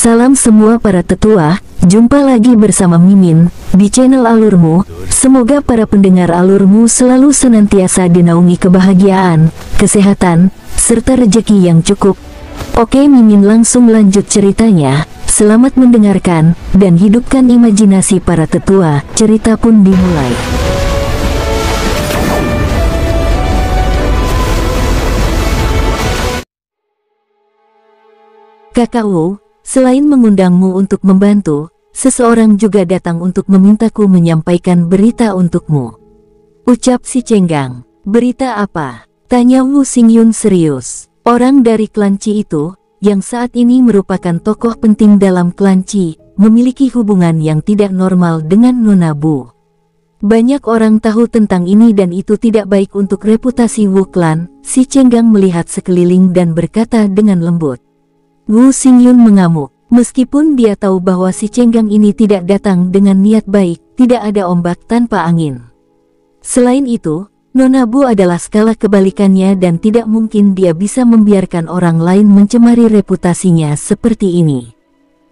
Salam semua para tetua, jumpa lagi bersama Mimin di channel Alurmu. Semoga para pendengar Alurmu selalu senantiasa dinaungi kebahagiaan, kesehatan, serta rezeki yang cukup. Oke, Mimin langsung lanjut ceritanya. Selamat mendengarkan dan hidupkan imajinasi para tetua. Cerita pun dimulai. Kakak Wu, selain mengundangmu untuk membantu, seseorang juga datang untuk memintaku menyampaikan berita untukmu. Ucap si Cenggang. Berita apa? Tanya Wu Xingyun serius. Orang dari klan Qi itu, yang saat ini merupakan tokoh penting dalam klan Qi, memiliki hubungan yang tidak normal dengan Nona Bu. Banyak orang tahu tentang ini dan itu tidak baik untuk reputasi Wu Clan. Si Cenggang melihat sekeliling dan berkata dengan lembut. Wu Xingyun mengamuk. Meskipun dia tahu bahwa si Cenggang ini tidak datang dengan niat baik, tidak ada ombak tanpa angin. Selain itu, Nona Bu adalah skala kebalikannya dan tidak mungkin dia bisa membiarkan orang lain mencemari reputasinya seperti ini.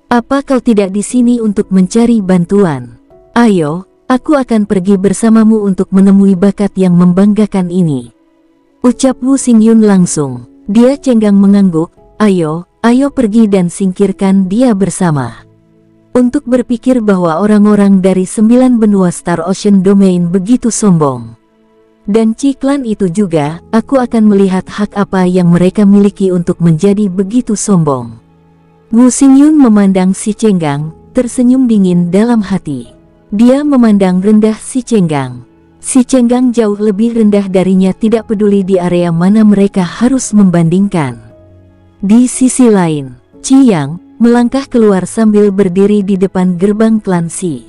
Apa kau tidak di sini untuk mencari bantuan? Ayo, aku akan pergi bersamamu untuk menemui bakat yang membanggakan ini. Ucap Wu Xingyun langsung. Dia Cenggang mengangguk. Ayo pergi dan singkirkan dia bersama. Untuk berpikir bahwa orang-orang dari 9 benua Star Ocean Domain begitu sombong. Dan Qi Clan itu juga, aku akan melihat hak apa yang mereka miliki untuk menjadi begitu sombong. Wu Xingyun memandang si Cenggang, tersenyum dingin dalam hati. Dia memandang rendah si Cenggang. Si Cenggang jauh lebih rendah darinya, tidak peduli di area mana mereka harus membandingkan. Di sisi lain, Qi Yang melangkah keluar sambil berdiri di depan gerbang klan Qi.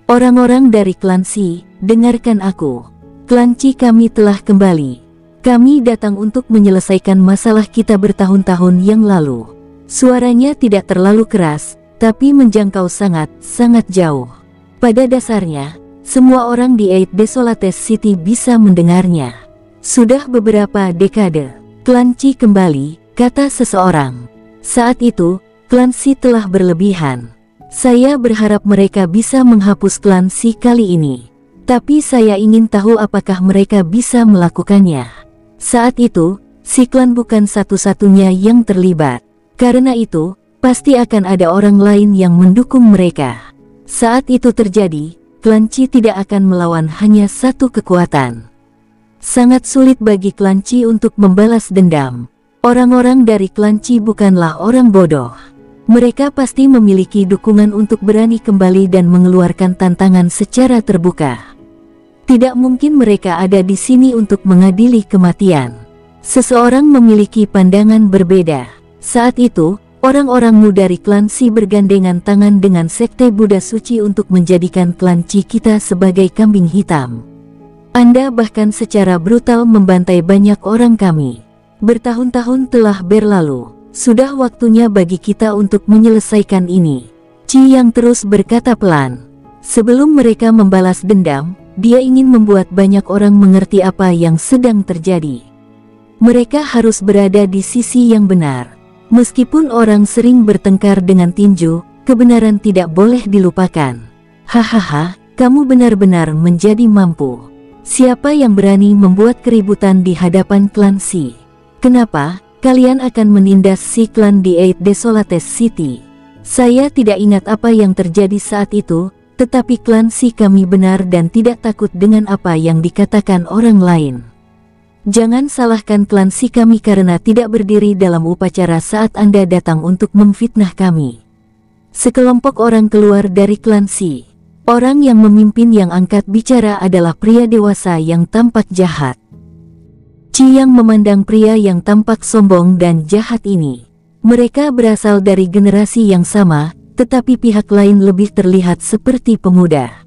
Orang-orang dari klan Qi, dengarkan aku. Klan Qi kami telah kembali. Kami datang untuk menyelesaikan masalah kita bertahun-tahun yang lalu. Suaranya tidak terlalu keras, tapi menjangkau sangat jauh. Pada dasarnya, semua orang di Eight Desolates City bisa mendengarnya. Sudah beberapa dekade, klan Qi kembali, kata seseorang. Saat itu, klan Qi telah berlebihan. Saya berharap mereka bisa menghapus klan Qi kali ini. Tapi saya ingin tahu apakah mereka bisa melakukannya. Saat itu, si klan bukan satu-satunya yang terlibat. Karena itu, pasti akan ada orang lain yang mendukung mereka. Saat itu terjadi, klan Qi tidak akan melawan hanya satu kekuatan. Sangat sulit bagi klan Qi untuk membalas dendam. Orang-orang dari klan Qi bukanlah orang bodoh. Mereka pasti memiliki dukungan untuk berani kembali dan mengeluarkan tantangan secara terbuka. Tidak mungkin mereka ada di sini untuk mengadili kematian. Seseorang memiliki pandangan berbeda. Saat itu, orang-orangmu dari klan Qi bergandengan tangan dengan sekte Buddha suci untuk menjadikan klan Qi kita sebagai kambing hitam. Anda bahkan secara brutal membantai banyak orang kami. Bertahun-tahun telah berlalu, sudah waktunya bagi kita untuk menyelesaikan ini. Qi yang terus berkata pelan. Sebelum mereka membalas dendam, dia ingin membuat banyak orang mengerti apa yang sedang terjadi. Mereka harus berada di sisi yang benar. Meskipun orang sering bertengkar dengan tinju, kebenaran tidak boleh dilupakan. Hahaha, kamu benar-benar menjadi mampu. Siapa yang berani membuat keributan di hadapan klan Qi? Kenapa kalian akan menindas si klan di Eight Desolates City? Saya tidak ingat apa yang terjadi saat itu, tetapi klan Qi kami benar dan tidak takut dengan apa yang dikatakan orang lain. Jangan salahkan klan Qi kami karena tidak berdiri dalam upacara saat Anda datang untuk memfitnah kami. Sekelompok orang keluar dari klan Qi. Orang yang memimpin yang angkat bicara adalah pria dewasa yang tampak jahat. Qi yang memandang pria yang tampak sombong dan jahat ini. Mereka berasal dari generasi yang sama, tetapi pihak lain lebih terlihat seperti pemuda.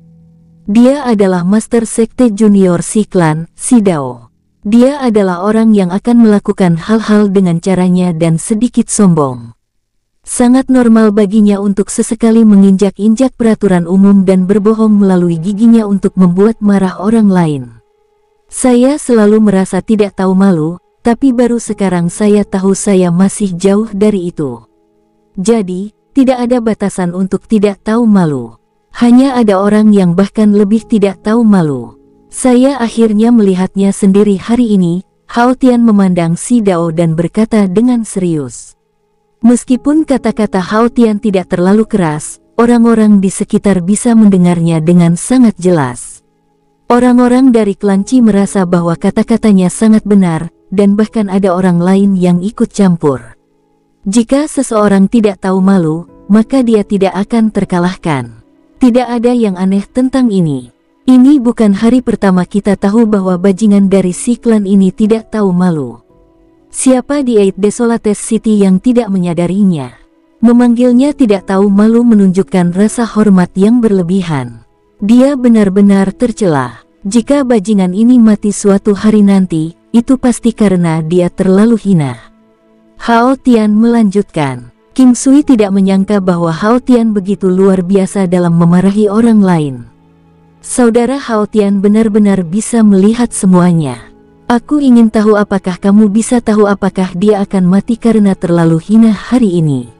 Dia adalah Master Sekte Junior Qi Clan, Qi Dao. Dia adalah orang yang akan melakukan hal-hal dengan caranya dan sedikit sombong. Sangat normal baginya untuk sesekali menginjak-injak peraturan umum dan berbohong melalui giginya untuk membuat marah orang lain. Saya selalu merasa tidak tahu malu, tapi baru sekarang saya tahu saya masih jauh dari itu. Jadi, Tidak ada batasan untuk tidak tahu malu. Hanya ada orang yang bahkan lebih tidak tahu malu. Saya akhirnya melihatnya sendiri hari ini. Hao Tian memandang si Dao dan berkata dengan serius. Meskipun kata-kata Hao Tian tidak terlalu keras, orang-orang di sekitar bisa mendengarnya dengan sangat jelas. Orang-orang dari klan Qi merasa bahwa kata-katanya sangat benar, dan bahkan ada orang lain yang ikut campur. Jika seseorang tidak tahu malu, maka dia tidak akan terkalahkan. Tidak ada yang aneh tentang ini. Ini bukan hari pertama kita tahu bahwa bajingan dari si klan ini tidak tahu malu. Siapa di Eight Desolates City yang tidak menyadarinya? Memanggilnya tidak tahu malu menunjukkan rasa hormat yang berlebihan. Dia benar-benar tercela. Jika bajingan ini mati suatu hari nanti, itu pasti karena dia terlalu hina. Hao Tian melanjutkan. King Sui tidak menyangka bahwa Hao Tian begitu luar biasa dalam memarahi orang lain. Saudara Hao Tian benar-benar bisa melihat semuanya. Aku ingin tahu apakah kamu bisa tahu apakah dia akan mati karena terlalu hina hari ini.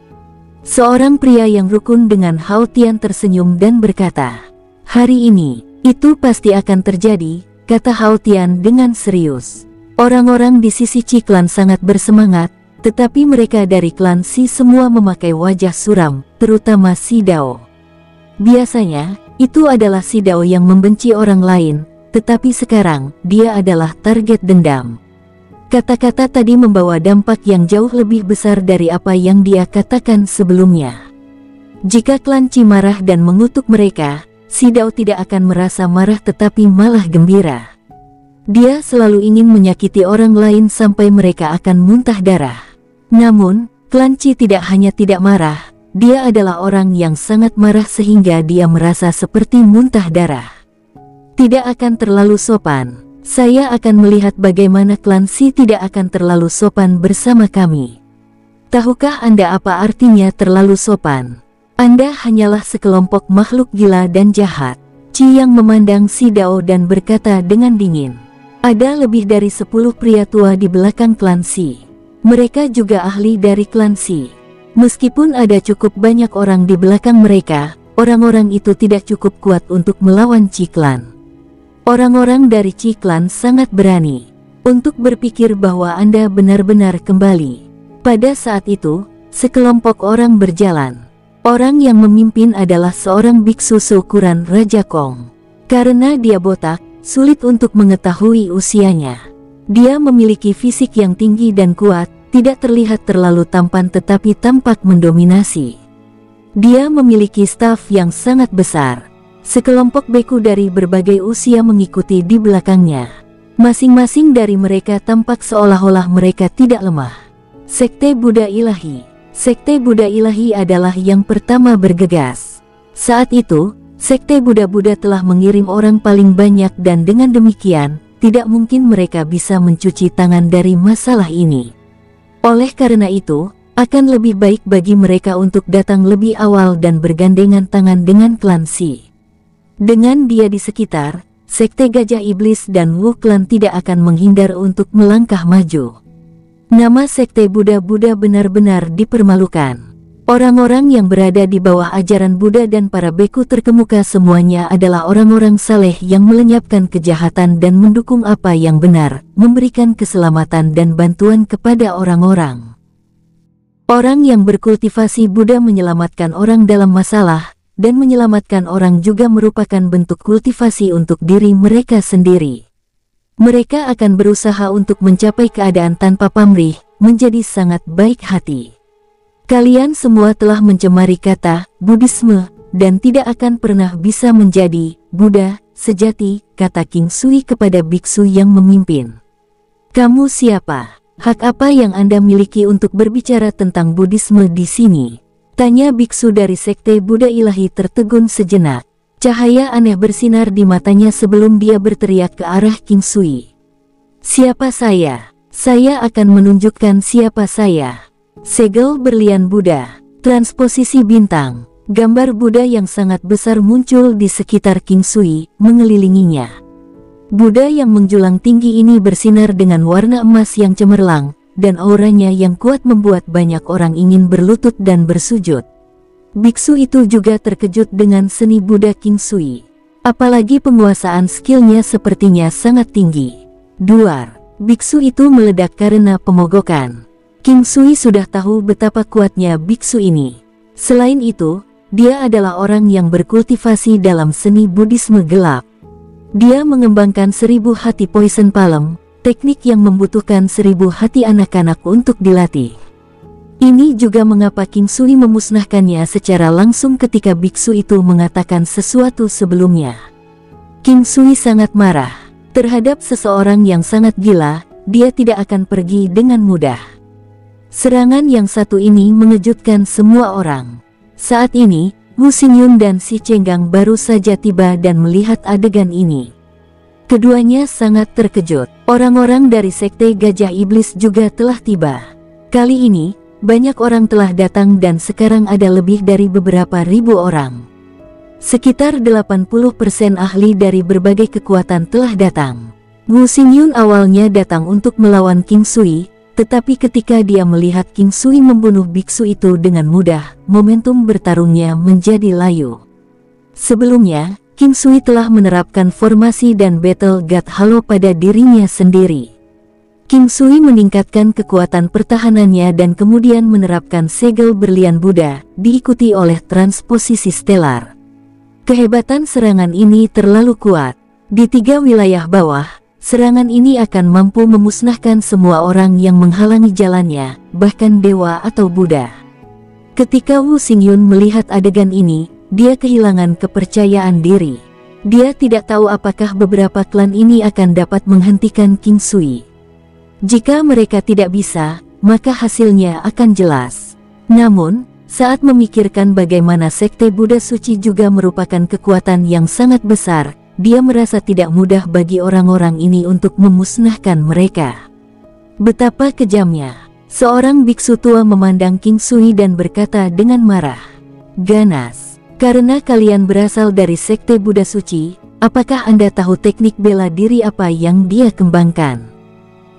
Seorang pria yang rukun dengan Hao Tian tersenyum dan berkata, hari ini, itu pasti akan terjadi, kata Hao Tian dengan serius. Orang-orang di sisi Qi klan sangat bersemangat, tetapi mereka dari klan Qi semua memakai wajah suram, terutama si Dao. Biasanya, itu adalah si Dao yang membenci orang lain, tetapi sekarang, dia adalah target dendam. Kata-kata tadi membawa dampak yang jauh lebih besar dari apa yang dia katakan sebelumnya. Jika klan Qi marah dan mengutuk mereka, si Dao tidak akan merasa marah tetapi malah gembira. Dia selalu ingin menyakiti orang lain sampai mereka akan muntah darah. Namun, klan Qi tidak hanya tidak marah, dia adalah orang yang sangat marah sehingga dia merasa seperti muntah darah. Tidak akan terlalu sopan. Saya akan melihat bagaimana klan Qi tidak akan terlalu sopan bersama kami. Tahukah Anda apa artinya terlalu sopan? Anda hanyalah sekelompok makhluk gila dan jahat. Qi yang memandang si Dao dan berkata dengan dingin. Ada lebih dari 10 pria tua di belakang klan Qi. Mereka juga ahli dari klan Qi. Meskipun ada cukup banyak orang di belakang mereka, orang-orang itu tidak cukup kuat untuk melawan Qi klan. Orang-orang dari Qi klan sangat berani untuk berpikir bahwa Anda benar-benar kembali. Pada saat itu, sekelompok orang berjalan. Orang yang memimpin adalah seorang biksu seukuran Raja Kong. Karena dia botak, sulit untuk mengetahui usianya. Dia memiliki fisik yang tinggi dan kuat, tidak terlihat terlalu tampan tetapi tampak mendominasi. Dia memiliki staf yang sangat besar. Sekelompok beku dari berbagai usia mengikuti di belakangnya. Masing-masing dari mereka tampak seolah-olah mereka tidak lemah. Sekte Buddha Ilahi. Sekte Buddha Ilahi adalah yang pertama bergegas. Saat itu, Sekte Buddha-Buddha telah mengirim orang paling banyak dan dengan demikian, tidak mungkin mereka bisa mencuci tangan dari masalah ini. Oleh karena itu, akan lebih baik bagi mereka untuk datang lebih awal dan bergandengan tangan dengan klan Qi. Dengan dia di sekitar, Sekte Gajah Iblis dan Wu Klan tidak akan menghindar untuk melangkah maju. Nama Sekte Buddha-Buddha benar-benar dipermalukan. Orang-orang yang berada di bawah ajaran Buddha dan para beku terkemuka semuanya adalah orang-orang saleh yang melenyapkan kejahatan dan mendukung apa yang benar, memberikan keselamatan dan bantuan kepada orang-orang. Orang yang berkultivasi Buddha menyelamatkan orang dalam masalah, dan menyelamatkan orang juga merupakan bentuk kultivasi untuk diri mereka sendiri. Mereka akan berusaha untuk mencapai keadaan tanpa pamrih, menjadi sangat baik hati. Kalian semua telah mencemari kata Buddhisme, dan tidak akan pernah bisa menjadi Buddha sejati, kata King Sui kepada biksu yang memimpin. Kamu siapa? Hak apa yang Anda miliki untuk berbicara tentang Buddhisme di sini? Tanya biksu dari Sekte Buddha Ilahi tertegun sejenak. Cahaya aneh bersinar di matanya sebelum dia berteriak ke arah King Sui. Siapa saya? Saya akan menunjukkan siapa saya. Segel berlian Buddha. Transposisi bintang. Gambar Buddha yang sangat besar muncul di sekitar King Sui, mengelilinginya. Buddha yang menjulang tinggi ini bersinar dengan warna emas yang cemerlang, dan auranya yang kuat membuat banyak orang ingin berlutut dan bersujud. Biksu itu juga terkejut dengan seni Buddha King Sui. Apalagi penguasaan skillnya sepertinya sangat tinggi. Duar, biksu itu meledak karena pemogokan. King Sui sudah tahu betapa kuatnya biksu ini. Selain itu, dia adalah orang yang berkultivasi dalam seni Buddhisme gelap. Dia mengembangkan 1000 hati Poison Palm, teknik yang membutuhkan 1000 hati anak-anak untuk dilatih. Ini juga mengapa King Sui memusnahkannya secara langsung ketika biksu itu mengatakan sesuatu sebelumnya. King Sui sangat marah. Terhadap seseorang yang sangat gila, dia tidak akan pergi dengan mudah. Serangan yang satu ini mengejutkan semua orang. Saat ini, Wu Xingyun dan Si Cenggang baru saja tiba dan melihat adegan ini. Keduanya sangat terkejut. Orang-orang dari Sekte Gajah Iblis juga telah tiba. Kali ini, banyak orang telah datang dan sekarang ada lebih dari beberapa ribu orang. Sekitar 80% ahli dari berbagai kekuatan telah datang. Wu Xingyun awalnya datang untuk melawan King Sui, tetapi ketika dia melihat King Sui membunuh biksu itu dengan mudah, momentum bertarungnya menjadi layu. Sebelumnya, King Sui telah menerapkan formasi dan Battle God Halo pada dirinya sendiri. King Sui meningkatkan kekuatan pertahanannya dan kemudian menerapkan segel berlian Buddha, diikuti oleh transposisi stelar. Kehebatan serangan ini terlalu kuat. Di 3 wilayah bawah, serangan ini akan mampu memusnahkan semua orang yang menghalangi jalannya, bahkan dewa atau Buddha. Ketika Wu Xingyun melihat adegan ini, dia kehilangan kepercayaan diri. Dia tidak tahu apakah beberapa klan ini akan dapat menghentikan King Sui. Jika mereka tidak bisa, maka hasilnya akan jelas. Namun, saat memikirkan bagaimana Sekte Buddha Suci juga merupakan kekuatan yang sangat besar, dia merasa tidak mudah bagi orang-orang ini untuk memusnahkan mereka. Betapa kejamnya. Seorang biksu tua memandang King Sui dan berkata dengan marah, "Ganas, karena kalian berasal dari Sekte Buddha Suci, apakah Anda tahu teknik bela diri apa yang dia kembangkan?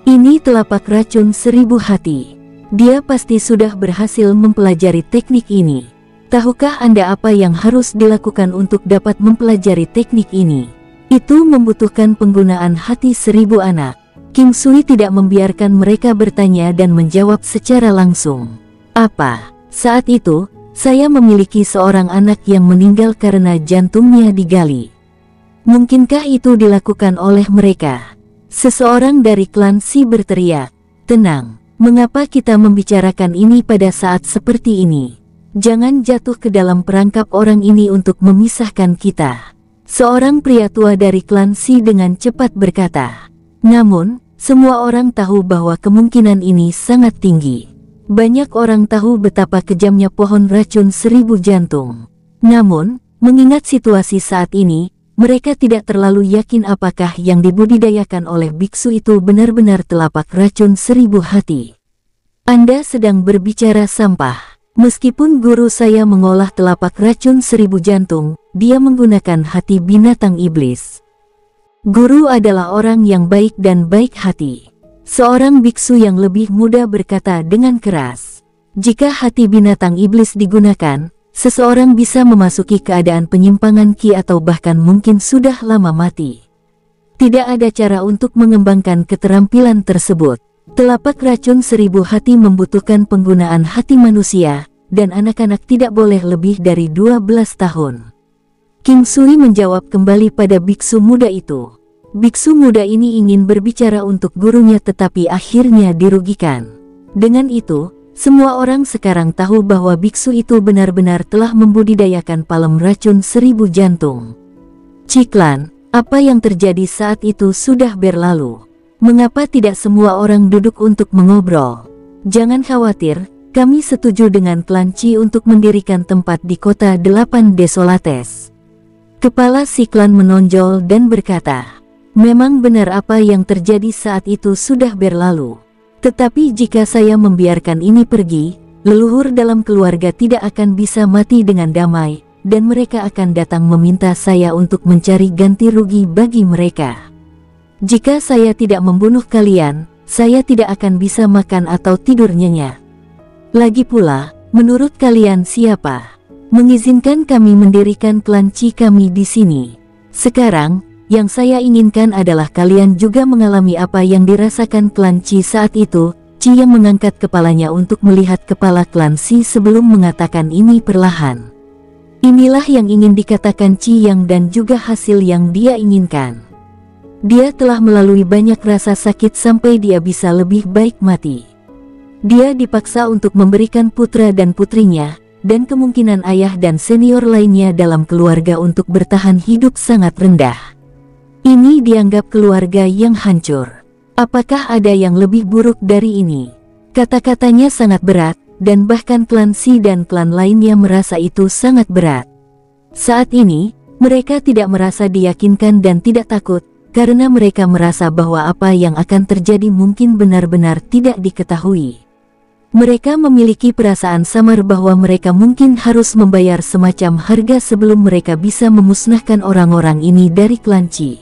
Ini telapak racun 1000 hati. Dia pasti sudah berhasil mempelajari teknik ini. Tahukah Anda apa yang harus dilakukan untuk dapat mempelajari teknik ini? Itu membutuhkan penggunaan hati 1000 anak." King Sui tidak membiarkan mereka bertanya dan menjawab secara langsung. "Apa? Saat itu, saya memiliki seorang anak yang meninggal karena jantungnya digali. Mungkinkah itu dilakukan oleh mereka?" Seseorang dari klan Si berteriak, "Tenang, mengapa kita membicarakan ini pada saat seperti ini? Jangan jatuh ke dalam perangkap orang ini untuk memisahkan kita." Seorang pria tua dari klan Si dengan cepat berkata. Namun, semua orang tahu bahwa kemungkinan ini sangat tinggi. Banyak orang tahu betapa kejamnya pohon racun 1000 jantung. Namun, mengingat situasi saat ini, mereka tidak terlalu yakin apakah yang dibudidayakan oleh biksu itu benar-benar telapak racun 1000 hati. Anda sedang berbicara sampah. Meskipun guru saya mengolah telapak racun 1000 jantung, dia menggunakan hati binatang iblis. Guru adalah orang yang baik dan baik hati. Seorang biksu yang lebih muda berkata dengan keras, "Jika hati binatang iblis digunakan, seseorang bisa memasuki keadaan penyimpangan ki atau bahkan mungkin sudah lama mati. Tidak ada cara untuk mengembangkan keterampilan tersebut. Telapak racun 1000 hati membutuhkan penggunaan hati manusia, dan anak-anak tidak boleh lebih dari 12 tahun. King Sui menjawab kembali pada biksu muda itu. Biksu muda ini ingin berbicara untuk gurunya tetapi akhirnya dirugikan. Dengan itu, semua orang sekarang tahu bahwa biksu itu benar-benar telah membudidayakan palem racun 1000 jantung. Ciklan, apa yang terjadi saat itu sudah berlalu. Mengapa tidak semua orang duduk untuk mengobrol? Jangan khawatir, kami setuju dengan klan Chi untuk mendirikan tempat di kota 8 Desolates. Kepala si klan menonjol dan berkata, "Memang benar apa yang terjadi saat itu sudah berlalu. Tetapi jika saya membiarkan ini pergi, leluhur dalam keluarga tidak akan bisa mati dengan damai, dan mereka akan datang meminta saya untuk mencari ganti rugi bagi mereka. Jika saya tidak membunuh kalian, saya tidak akan bisa makan atau tidur nyenyak. Lagi pula, menurut kalian siapa? mengizinkan kami mendirikan klan Qi kami di sini. Sekarang, yang saya inginkan adalah kalian juga mengalami apa yang dirasakan klan Qi saat itu." Qi yang mengangkat kepalanya untuk melihat kepala klan Qi sebelum mengatakan ini perlahan. Inilah yang ingin dikatakan Qi Yang dan juga hasil yang dia inginkan. Dia telah melalui banyak rasa sakit sampai dia bisa lebih baik mati. Dia dipaksa untuk memberikan putra dan putrinya, dan kemungkinan ayah dan senior lainnya dalam keluarga untuk bertahan hidup sangat rendah. Ini dianggap keluarga yang hancur. Apakah ada yang lebih buruk dari ini? Kata-katanya sangat berat, dan bahkan klan Qi dan klan lainnya merasa itu sangat berat. Saat ini, mereka tidak merasa diyakinkan dan tidak takut, karena mereka merasa bahwa apa yang akan terjadi mungkin benar-benar tidak diketahui. Mereka memiliki perasaan samar bahwa mereka mungkin harus membayar semacam harga sebelum mereka bisa memusnahkan orang-orang ini dari klan Qi.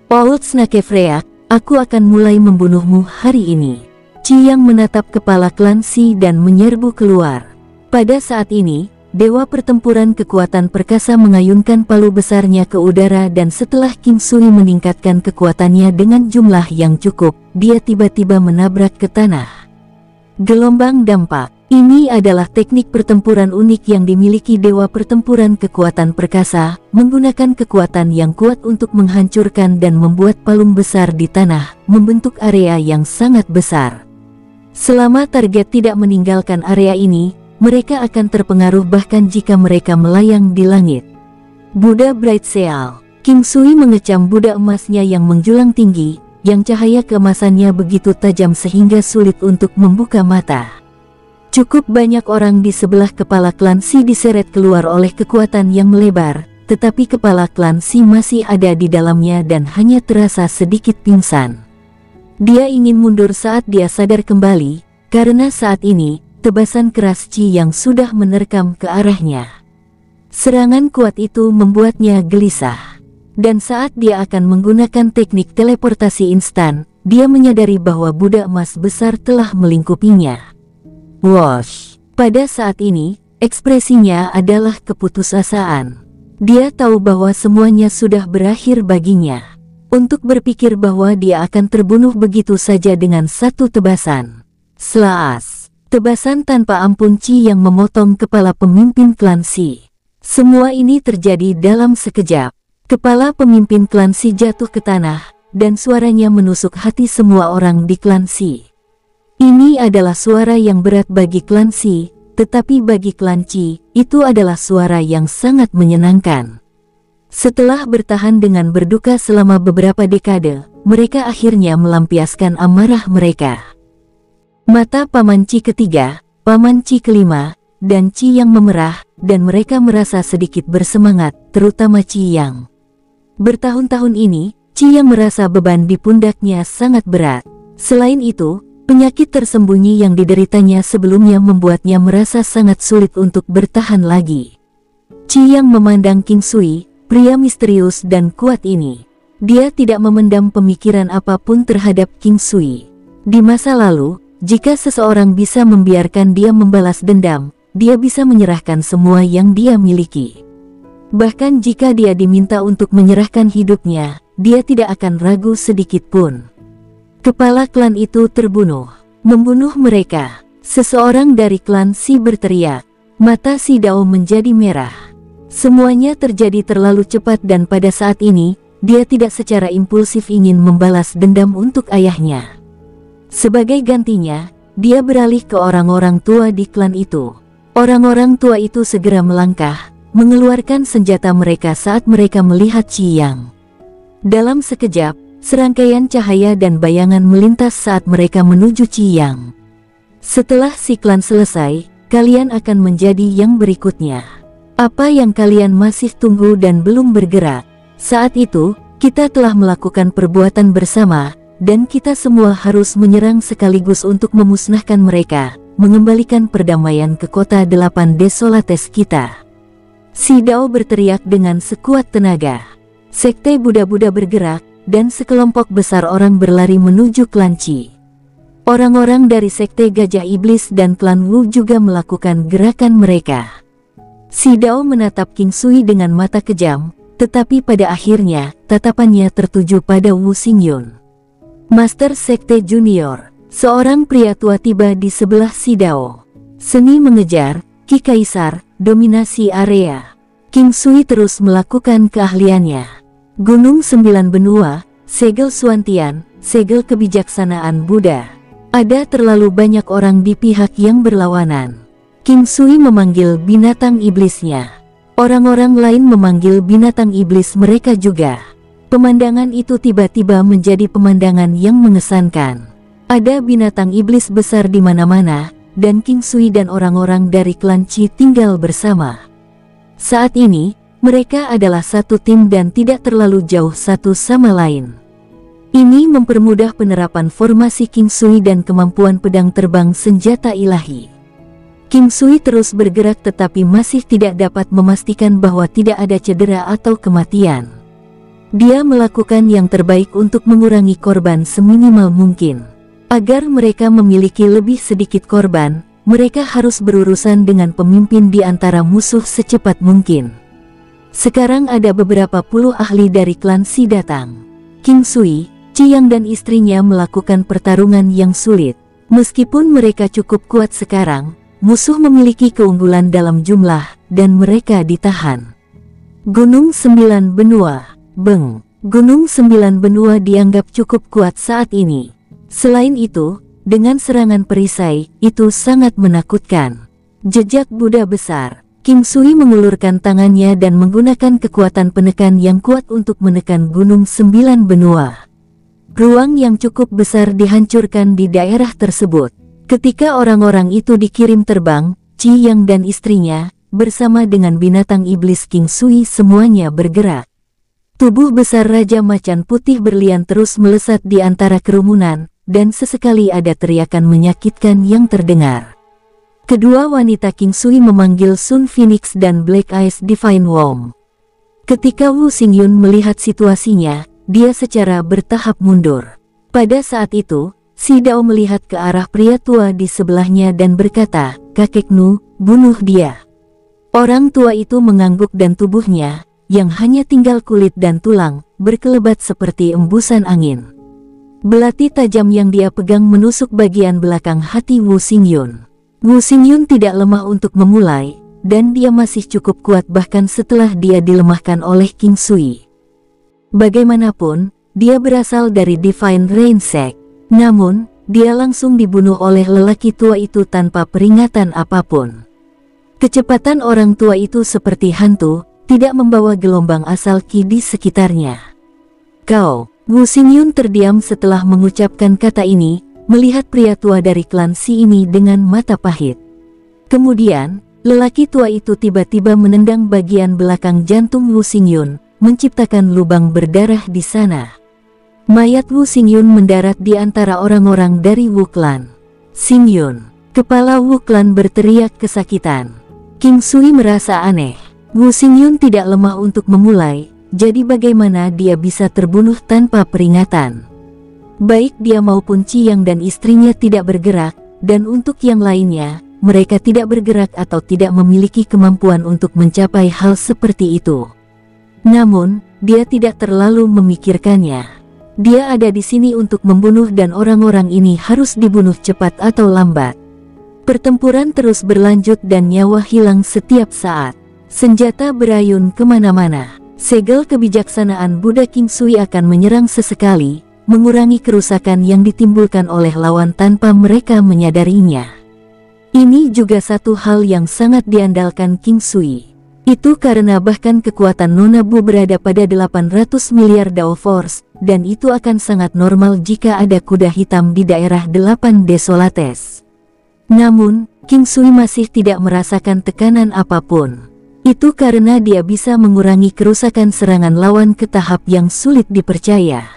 Paul Snakefreak, "Aku akan mulai membunuhmu hari ini." Qi Yang menatap kepala klan Qi dan menyerbu keluar. Pada saat ini, Dewa Pertempuran Kekuatan Perkasa mengayunkan palu besarnya ke udara dan setelah King Sui meningkatkan kekuatannya dengan jumlah yang cukup, dia tiba-tiba menabrak ke tanah. Gelombang dampak. Ini adalah teknik pertempuran unik yang dimiliki Dewa Pertempuran Kekuatan Perkasa, menggunakan kekuatan yang kuat untuk menghancurkan dan membuat palung besar di tanah, membentuk area yang sangat besar. Selama target tidak meninggalkan area ini, mereka akan terpengaruh bahkan jika mereka melayang di langit. Buddha Bright Seal. King Sui mengecam Buddha emasnya yang menjulang tinggi, yang cahaya keemasannya begitu tajam sehingga sulit untuk membuka mata. Cukup banyak orang di sebelah kepala klan Qi diseret keluar oleh kekuatan yang melebar, tetapi kepala klan Qi masih ada di dalamnya dan hanya terasa sedikit pingsan. Dia ingin mundur saat dia sadar kembali, karena saat ini, tebasan keras Qi Yang sudah menerkam ke arahnya. Serangan kuat itu membuatnya gelisah. Dan saat dia akan menggunakan teknik teleportasi instan, dia menyadari bahwa Buddha emas besar telah melingkupinya. Whoosh! Pada saat ini, ekspresinya adalah keputusasaan. Dia tahu bahwa semuanya sudah berakhir baginya. Untuk berpikir bahwa dia akan terbunuh begitu saja dengan satu tebasan. Slaas! Tebasan tanpa ampun Qi yang memotong kepala pemimpin klan Qi. Semua ini terjadi dalam sekejap. Kepala pemimpin klan Qi jatuh ke tanah, dan suaranya menusuk hati semua orang di klan Qi. Ini adalah suara yang berat bagi klan Qi, tetapi bagi klan Qi, itu adalah suara yang sangat menyenangkan. Setelah bertahan dengan berduka selama beberapa dekade, mereka akhirnya melampiaskan amarah mereka. Mata Paman Qi ketiga, Paman Qi kelima, dan Qi Yang memerah, dan mereka merasa sedikit bersemangat, terutama Qi Yang. Bertahun-tahun ini, Qi Yang merasa beban di pundaknya sangat berat. Selain itu, penyakit tersembunyi yang dideritanya sebelumnya membuatnya merasa sangat sulit untuk bertahan lagi. Qi Yang memandang King Sui, pria misterius dan kuat ini. Dia tidak memendam pemikiran apapun terhadap King Sui. Di masa lalu, jika seseorang bisa membiarkan dia membalas dendam, dia bisa menyerahkan semua yang dia miliki. Bahkan jika dia diminta untuk menyerahkan hidupnya, dia tidak akan ragu sedikit pun. Kepala klan itu terbunuh. Membunuh mereka. Seseorang dari klan Qi berteriak. Mata Si Dao menjadi merah. Semuanya terjadi terlalu cepat dan pada saat ini, dia tidak secara impulsif ingin membalas dendam untuk ayahnya. Sebagai gantinya, dia beralih ke orang-orang tua di klan itu. Orang-orang tua itu segera melangkah, mengeluarkan senjata mereka saat mereka melihat Qi Yang. Dalam sekejap, serangkaian cahaya dan bayangan melintas saat mereka menuju Qi Yang. Setelah si klan selesai, kalian akan menjadi yang berikutnya. Apa yang kalian masih tunggu dan belum bergerak? Saat itu, kita telah melakukan perbuatan bersama, dan kita semua harus menyerang sekaligus untuk memusnahkan mereka, mengembalikan perdamaian ke kota 8 Desolates kita. Si Dao berteriak dengan sekuat tenaga. Sekte Buddha-Buddha bergerak, dan sekelompok besar orang berlari menuju klan Qi. Orang-orang dari Sekte Gajah Iblis dan klan Wu juga melakukan gerakan mereka. Si Dao menatap King Sui dengan mata kejam, tetapi pada akhirnya, tatapannya tertuju pada Wu Xingyun. Master Sekte Junior, seorang pria tua tiba di sebelah si Dao. Seni mengejar, Ki Kaisar, dominasi area. King Sui terus melakukan keahliannya. Gunung 9 benua, segel Suantian, segel kebijaksanaan Buddha. Ada terlalu banyak orang di pihak yang berlawanan. King Sui memanggil binatang iblisnya. Orang-orang lain memanggil binatang iblis mereka juga. Pemandangan itu tiba-tiba menjadi pemandangan yang mengesankan. Ada binatang iblis besar di mana-mana, dan King Sui dan orang-orang dari klan Qi tinggal bersama. Saat ini, mereka adalah satu tim dan tidak terlalu jauh satu sama lain. Ini mempermudah penerapan formasi King Sui dan kemampuan pedang terbang senjata ilahi. King Sui terus bergerak tetapi masih tidak dapat memastikan bahwa tidak ada cedera atau kematian. Dia melakukan yang terbaik untuk mengurangi korban seminimal mungkin. Agar mereka memiliki lebih sedikit korban, mereka harus berurusan dengan pemimpin di antara musuh secepat mungkin. Sekarang ada beberapa puluh ahli dari klan Qi datang. King Sui, Qiyang dan istrinya melakukan pertarungan yang sulit. Meskipun mereka cukup kuat sekarang, musuh memiliki keunggulan dalam jumlah, dan mereka ditahan. Gunung 9 benua, Beng. Gunung 9 benua dianggap cukup kuat saat ini. Selain itu, dengan serangan perisai, itu sangat menakutkan. Jejak Buddha besar. King Sui mengulurkan tangannya dan menggunakan kekuatan penekan yang kuat untuk menekan Gunung 9 benua. Ruang yang cukup besar dihancurkan di daerah tersebut. Ketika orang-orang itu dikirim terbang, Qiyang dan istrinya, bersama dengan binatang iblis King Sui semuanya bergerak. Tubuh besar Raja Macan Putih berlian terus melesat di antara kerumunan, dan sesekali ada teriakan menyakitkan yang terdengar. Kedua wanita King Sui memanggil Sun Phoenix dan Black Eyes Divine Worm. Ketika Wu Xingyun melihat situasinya, dia secara bertahap mundur. Pada saat itu, si Dao melihat ke arah pria tua di sebelahnya dan berkata, "Kakek Nu, bunuh dia." Orang tua itu mengangguk dan tubuhnya, yang hanya tinggal kulit dan tulang, berkelebat seperti embusan angin. Belati tajam yang dia pegang menusuk bagian belakang hati Wu Xingyun. Wu Xingyun tidak lemah untuk memulai, dan dia masih cukup kuat bahkan setelah dia dilemahkan oleh King Sui. Bagaimanapun, dia berasal dari Divine Rain Sect. Namun, dia langsung dibunuh oleh lelaki tua itu tanpa peringatan apapun. Kecepatan orang tua itu seperti hantu, tidak membawa gelombang asal Qi di sekitarnya. "Kau," Wu Xingyun terdiam setelah mengucapkan kata ini, melihat pria tua dari klan Qi ini dengan mata pahit. Kemudian, lelaki tua itu tiba-tiba menendang bagian belakang jantung Wu Xingyun, menciptakan lubang berdarah di sana. Mayat Wu Xingyun mendarat di antara orang-orang dari Wu Clan. "Xingyun!" Kepala Wu Clan berteriak kesakitan. King Sui merasa aneh. Wu Xingyun tidak lemah untuk memulai, jadi bagaimana dia bisa terbunuh tanpa peringatan? Baik dia maupun Qiyang dan istrinya tidak bergerak, dan untuk yang lainnya, mereka tidak bergerak atau tidak memiliki kemampuan untuk mencapai hal seperti itu. Namun, dia tidak terlalu memikirkannya. Dia ada di sini untuk membunuh dan orang-orang ini harus dibunuh cepat atau lambat. Pertempuran terus berlanjut dan nyawa hilang setiap saat. Senjata berayun kemana-mana. Segel kebijaksanaan Buddha King Sui akan menyerang sesekali, mengurangi kerusakan yang ditimbulkan oleh lawan tanpa mereka menyadarinya. Ini juga satu hal yang sangat diandalkan King Sui. Itu karena bahkan kekuatan Nona Bu berada pada 800 miliar Dao Force, dan itu akan sangat normal jika ada kuda hitam di daerah 8 Desolates. Namun, King Sui masih tidak merasakan tekanan apapun. Itu karena dia bisa mengurangi kerusakan serangan lawan ke tahap yang sulit dipercaya.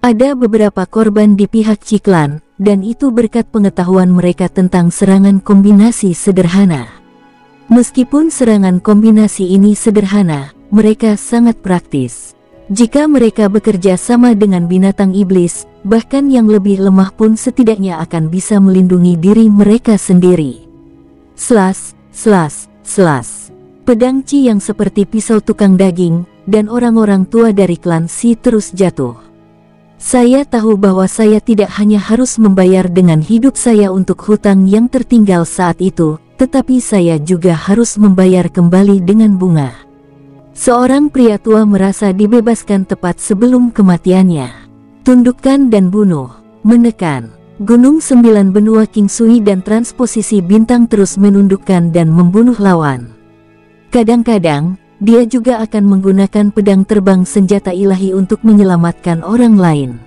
Ada beberapa korban di pihak Qi Clan, dan itu berkat pengetahuan mereka tentang serangan kombinasi sederhana. Meskipun serangan kombinasi ini sederhana, mereka sangat praktis. Jika mereka bekerja sama dengan binatang iblis, bahkan yang lebih lemah pun setidaknya akan bisa melindungi diri mereka sendiri. Slash, slash, slash. Pedang Qi yang seperti pisau tukang daging, dan orang-orang tua dari klan Xi terus jatuh. Saya tahu bahwa saya tidak hanya harus membayar dengan hidup saya untuk hutang yang tertinggal saat itu, tetapi saya juga harus membayar kembali dengan bunga. Seorang pria tua merasa dibebaskan tepat sebelum kematiannya. Tundukkan dan bunuh, menekan. Gunung 9 benua King Sui dan transposisi bintang terus menundukkan dan membunuh lawan. Kadang-kadang, dia juga akan menggunakan pedang terbang senjata ilahi untuk menyelamatkan orang lain.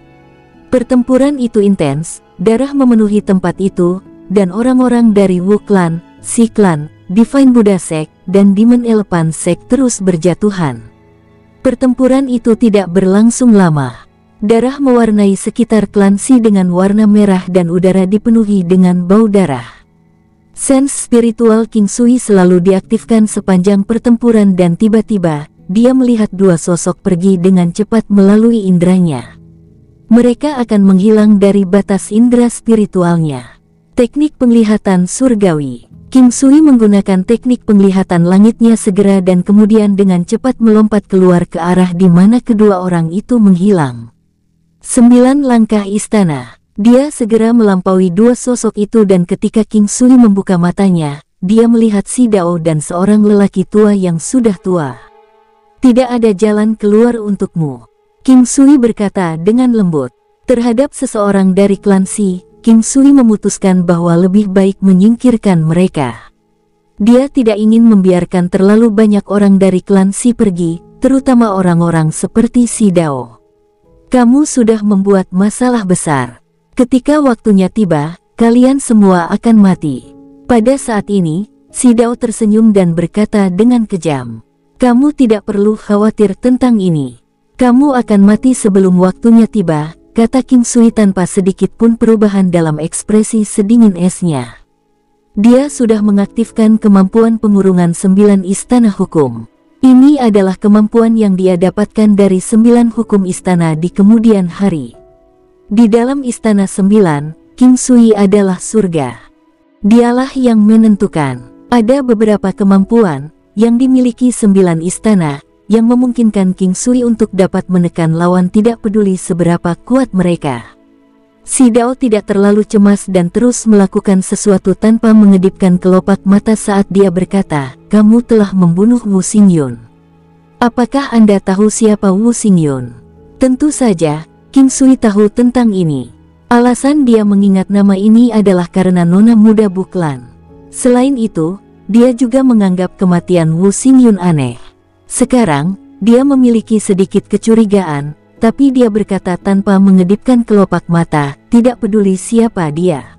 Pertempuran itu intens, darah memenuhi tempat itu, dan orang-orang dari Wu Clan, Xi Clan, Divine Buddha Sect, dan Demon Elephant Sect terus berjatuhan. Pertempuran itu tidak berlangsung lama. Darah mewarnai sekitar klan Xi dengan warna merah dan udara dipenuhi dengan bau darah. Sense spiritual King Sui selalu diaktifkan sepanjang pertempuran dan tiba-tiba, dia melihat dua sosok pergi dengan cepat melalui indranya. Mereka akan menghilang dari batas indera spiritualnya. Teknik penglihatan surgawi. King Sui menggunakan teknik penglihatan langitnya segera dan kemudian dengan cepat melompat keluar ke arah di mana kedua orang itu menghilang. 9 langkah istana. Dia segera melampaui dua sosok itu dan ketika King Sui membuka matanya, dia melihat Xi Dao dan seorang lelaki tua yang sudah tua. Tidak ada jalan keluar untukmu. King Sui berkata dengan lembut. Terhadap seseorang dari klan Xi, King Sui memutuskan bahwa lebih baik menyingkirkan mereka. Dia tidak ingin membiarkan terlalu banyak orang dari klan Xi pergi, terutama orang-orang seperti Xi Dao. Kamu sudah membuat masalah besar. Ketika waktunya tiba, kalian semua akan mati. Pada saat ini, Xi Dao tersenyum dan berkata dengan kejam. Kamu tidak perlu khawatir tentang ini. Kamu akan mati sebelum waktunya tiba, kata King Sui tanpa sedikit pun perubahan dalam ekspresi sedingin esnya. Dia sudah mengaktifkan kemampuan pengurungan 9 istana hukum. Ini adalah kemampuan yang dia dapatkan dari 9 hukum istana di kemudian hari. Di dalam istana 9, King Sui adalah surga. Dialah yang menentukan. Ada beberapa kemampuan yang dimiliki 9 istana yang memungkinkan King Sui untuk dapat menekan lawan tidak peduli seberapa kuat mereka. Xi Dao tidak terlalu cemas dan terus melakukan sesuatu tanpa mengedipkan kelopak mata saat dia berkata, kamu telah membunuh Wu Xingyun. Apakah Anda tahu siapa Wu Xingyun? Tentu saja, King Sui tahu tentang ini. Alasan dia mengingat nama ini adalah karena nona muda Bu Clan. Selain itu, dia juga menganggap kematian Wu Xingyun aneh. Sekarang, dia memiliki sedikit kecurigaan, tapi dia berkata tanpa mengedipkan kelopak mata, tidak peduli siapa dia.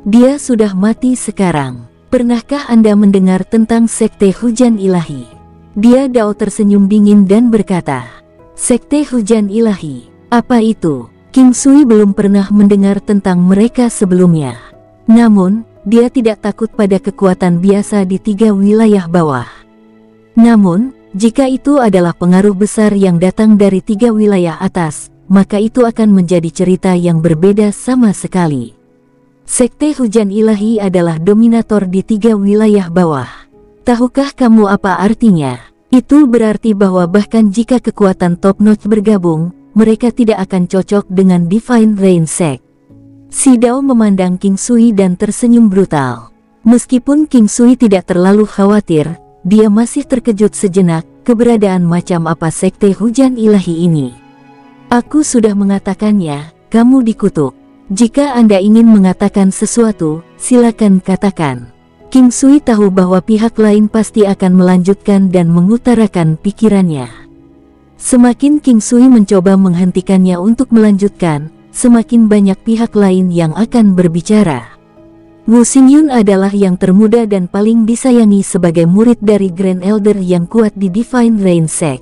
Dia sudah mati sekarang. Pernahkah Anda mendengar tentang Sekte Hujan Ilahi? Dia Dao tersenyum dingin dan berkata, Sekte Hujan Ilahi. Apa itu? King Sui belum pernah mendengar tentang mereka sebelumnya. Namun, dia tidak takut pada kekuatan biasa di 3 wilayah bawah. Namun, jika itu adalah pengaruh besar yang datang dari 3 wilayah atas, maka itu akan menjadi cerita yang berbeda sama sekali. Sekte Hujan Ilahi adalah dominator di 3 wilayah bawah. Tahukah kamu apa artinya? Itu berarti bahwa bahkan jika kekuatan top-notch bergabung, mereka tidak akan cocok dengan Divine Rain Sect. Xi Dao memandang King Sui dan tersenyum brutal. Meskipun King Sui tidak terlalu khawatir, dia masih terkejut sejenak keberadaan macam apa Sekte Hujan Ilahi ini. Aku sudah mengatakannya, kamu dikutuk. Jika Anda ingin mengatakan sesuatu, silakan katakan. King Sui tahu bahwa pihak lain pasti akan melanjutkan dan mengutarakan pikirannya. Semakin King Sui mencoba menghentikannya untuk melanjutkan, semakin banyak pihak lain yang akan berbicara. Wu Xingyun adalah yang termuda dan paling disayangi sebagai murid dari Grand Elder yang kuat di Divine Rain Sect.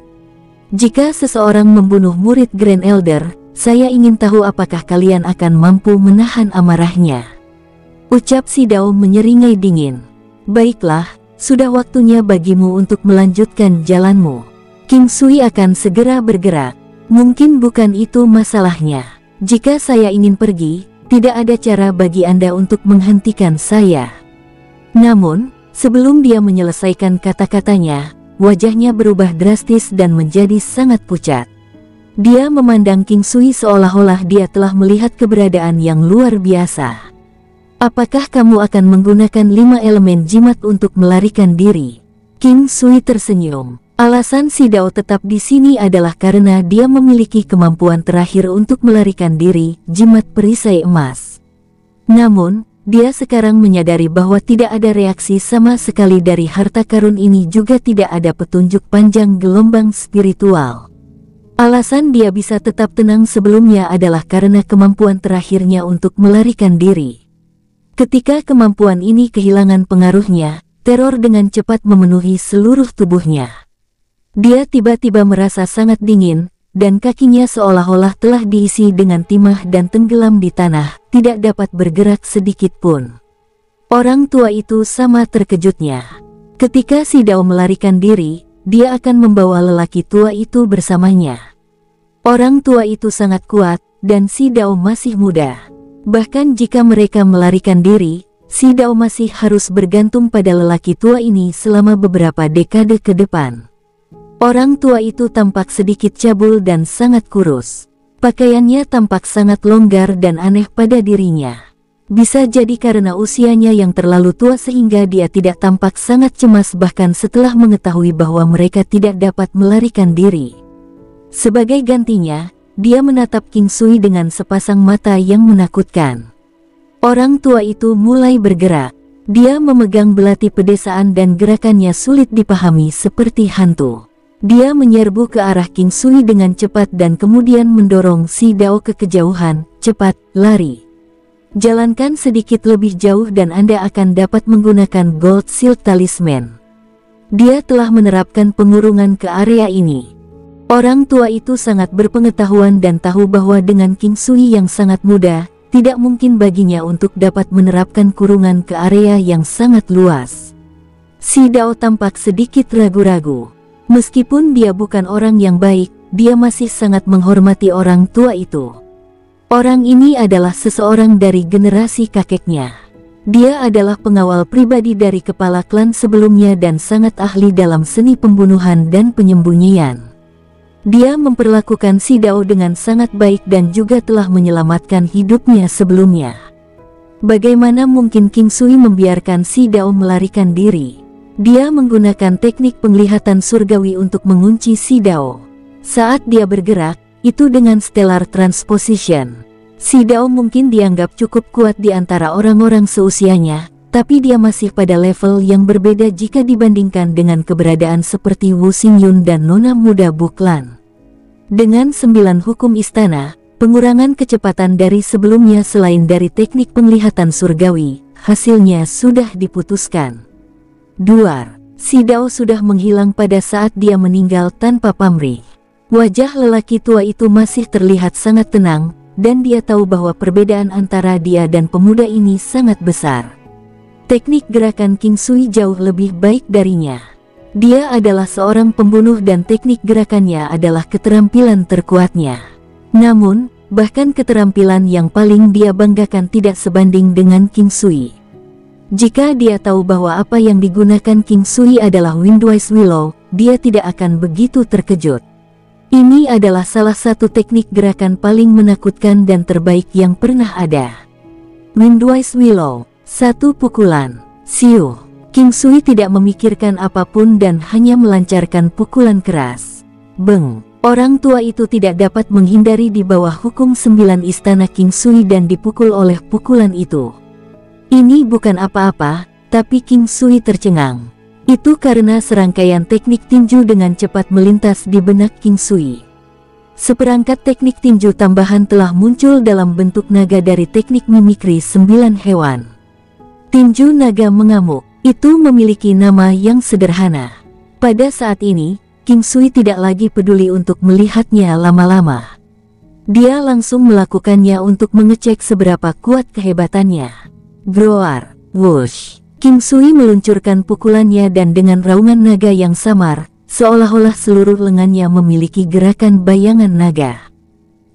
Jika seseorang membunuh murid Grand Elder, saya ingin tahu apakah kalian akan mampu menahan amarahnya. Ucap Xi Dao menyeringai dingin. Baiklah, sudah waktunya bagimu untuk melanjutkan jalanmu. King Sui akan segera bergerak. Mungkin bukan itu masalahnya. Jika saya ingin pergi, tidak ada cara bagi Anda untuk menghentikan saya. Namun, Sebelum dia menyelesaikan kata-katanya, wajahnya berubah drastis dan menjadi sangat pucat. Dia memandang King Sui seolah-olah dia telah melihat keberadaan yang luar biasa. Apakah kamu akan menggunakan 5 elemen jimat untuk melarikan diri? King Sui tersenyum. Alasan si Dao tetap di sini adalah karena dia memiliki kemampuan terakhir untuk melarikan diri, jimat perisai emas. Namun, dia sekarang menyadari bahwa tidak ada reaksi sama sekali dari harta karun ini, juga tidak ada petunjuk panjang gelombang spiritual. Alasan dia bisa tetap tenang sebelumnya adalah karena kemampuan terakhirnya untuk melarikan diri. Ketika kemampuan ini kehilangan pengaruhnya, teror dengan cepat memenuhi seluruh tubuhnya. Dia tiba-tiba merasa sangat dingin, dan kakinya seolah-olah telah diisi dengan timah dan tenggelam di tanah, tidak dapat bergerak sedikit pun. Orang tua itu sama terkejutnya. Ketika si Dao melarikan diri, dia akan membawa lelaki tua itu bersamanya. Orang tua itu sangat kuat, dan si Dao masih muda. Bahkan jika mereka melarikan diri, si Dao masih harus bergantung pada lelaki tua ini selama beberapa dekade ke depan. Orang tua itu tampak sedikit cabul dan sangat kurus. Pakaiannya tampak sangat longgar dan aneh pada dirinya. Bisa jadi karena usianya yang terlalu tua sehingga dia tidak tampak sangat cemas bahkan setelah mengetahui bahwa mereka tidak dapat melarikan diri. Sebagai gantinya, dia menatap King Sui dengan sepasang mata yang menakutkan. Orang tua itu mulai bergerak. Dia memegang belati pedesaan dan gerakannya sulit dipahami seperti hantu. Dia menyerbu ke arah King Sui dengan cepat dan kemudian mendorong si Dao ke kejauhan. Cepat, lari. Jalankan sedikit lebih jauh dan Anda akan dapat menggunakan Gold Shield Talisman. Dia telah menerapkan pengurungan ke area ini. Orang tua itu sangat berpengetahuan dan tahu bahwa dengan King Sui yang sangat muda, tidak mungkin baginya untuk dapat menerapkan kurungan ke area yang sangat luas. Si Dao tampak sedikit ragu-ragu. Meskipun dia bukan orang yang baik, dia masih sangat menghormati orang tua itu. Orang ini adalah seseorang dari generasi kakeknya. Dia adalah pengawal pribadi dari kepala klan sebelumnya dan sangat ahli dalam seni pembunuhan dan penyembunyian. Dia memperlakukan si Dao dengan sangat baik dan juga telah menyelamatkan hidupnya sebelumnya. Bagaimana mungkin King Sui membiarkan si Dao melarikan diri? Dia menggunakan teknik penglihatan surgawi untuk mengunci si Dao. Saat dia bergerak, itu dengan stellar transposition. Si Dao mungkin dianggap cukup kuat di antara orang-orang seusianya, tapi dia masih pada level yang berbeda jika dibandingkan dengan keberadaan seperti Wu Xingyun dan nona muda Buklan. Dengan 9 hukum istana, pengurangan kecepatan dari sebelumnya selain dari teknik penglihatan surgawi, hasilnya sudah diputuskan. Duar, si Dao sudah menghilang pada saat dia meninggal tanpa pamrih. Wajah lelaki tua itu masih terlihat sangat tenang, dan dia tahu bahwa perbedaan antara dia dan pemuda ini sangat besar. Teknik gerakan King Sui jauh lebih baik darinya. Dia adalah seorang pembunuh dan teknik gerakannya adalah keterampilan terkuatnya. Namun, bahkan keterampilan yang paling dia banggakan tidak sebanding dengan King Sui. Jika dia tahu bahwa apa yang digunakan King Sui adalah Windwise Willow, dia tidak akan begitu terkejut. Ini adalah salah satu teknik gerakan paling menakutkan dan terbaik yang pernah ada. Windwise Willow. Satu pukulan. Siu. King Sui tidak memikirkan apapun dan hanya melancarkan pukulan keras. Beng. Orang tua itu tidak dapat menghindari di bawah hukum 9 istana King Sui dan dipukul oleh pukulan itu. Ini bukan apa-apa, tapi King Sui tercengang. Itu karena serangkaian teknik tinju dengan cepat melintas di benak King Sui. Seperangkat teknik tinju tambahan telah muncul dalam bentuk naga dari teknik mimikri 9 hewan. Tinju naga mengamuk, itu memiliki nama yang sederhana. Pada saat ini, King Sui tidak lagi peduli untuk melihatnya lama-lama. Dia langsung melakukannya untuk mengecek seberapa kuat kehebatannya. Groar, whoosh. King Sui meluncurkan pukulannya dan dengan raungan naga yang samar, seolah-olah seluruh lengannya memiliki gerakan bayangan naga.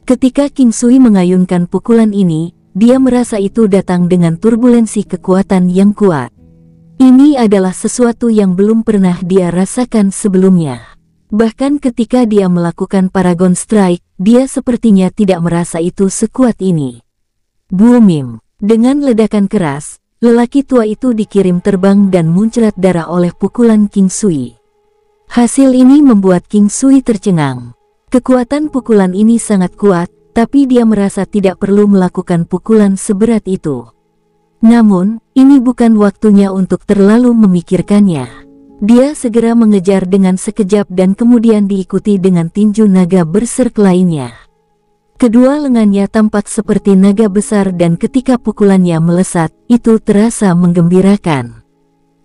Ketika King Sui mengayunkan pukulan ini, dia merasa itu datang dengan turbulensi kekuatan yang kuat. Ini adalah sesuatu yang belum pernah dia rasakan sebelumnya. Bahkan ketika dia melakukan Paragon Strike, dia sepertinya tidak merasa itu sekuat ini. Boomim! Dengan ledakan keras, lelaki tua itu dikirim terbang dan muncrat darah oleh pukulan King Sui. Hasil ini membuat King Sui tercengang. Kekuatan pukulan ini sangat kuat, tapi dia merasa tidak perlu melakukan pukulan seberat itu. Namun, ini bukan waktunya untuk terlalu memikirkannya. Dia segera mengejar dengan sekejap dan kemudian diikuti dengan tinju naga berserk lainnya. Kedua lengannya tampak seperti naga besar dan ketika pukulannya melesat, itu terasa menggembirakan.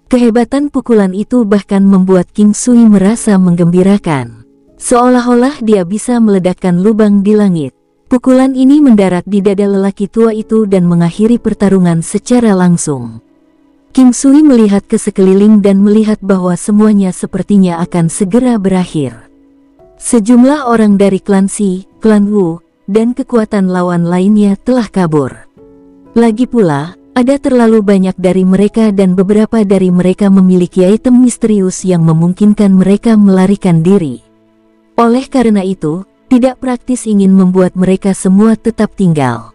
Kehebatan pukulan itu bahkan membuat King Sui merasa menggembirakan. Seolah-olah dia bisa meledakkan lubang di langit. Pukulan ini mendarat di dada lelaki tua itu dan mengakhiri pertarungan secara langsung. King Sui melihat ke sekeliling dan melihat bahwa semuanya sepertinya akan segera berakhir. Sejumlah orang dari klan Shi, klan Wu, dan kekuatan lawan lainnya telah kabur. Lagi pula, ada terlalu banyak dari mereka dan beberapa dari mereka memiliki item misterius yang memungkinkan mereka melarikan diri. Oleh karena itu, tidak praktis ingin membuat mereka semua tetap tinggal.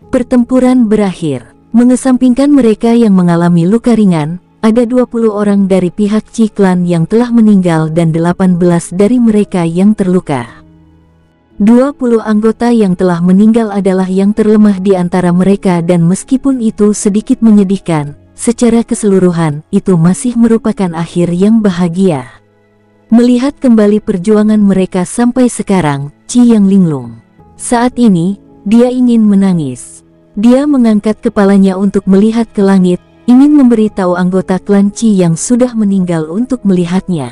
Pertempuran berakhir. Mengesampingkan mereka yang mengalami luka ringan, ada 20 orang dari pihak Qi Clan yang telah meninggal dan 18 dari mereka yang terluka. 20 anggota yang telah meninggal adalah yang terlemah di antara mereka dan meskipun itu sedikit menyedihkan, secara keseluruhan, itu masih merupakan akhir yang bahagia. Melihat kembali perjuangan mereka sampai sekarang, Qi Yang linglung. Saat ini, dia ingin menangis. Dia mengangkat kepalanya untuk melihat ke langit, ingin memberitahu anggota klan Qi yang sudah meninggal untuk melihatnya.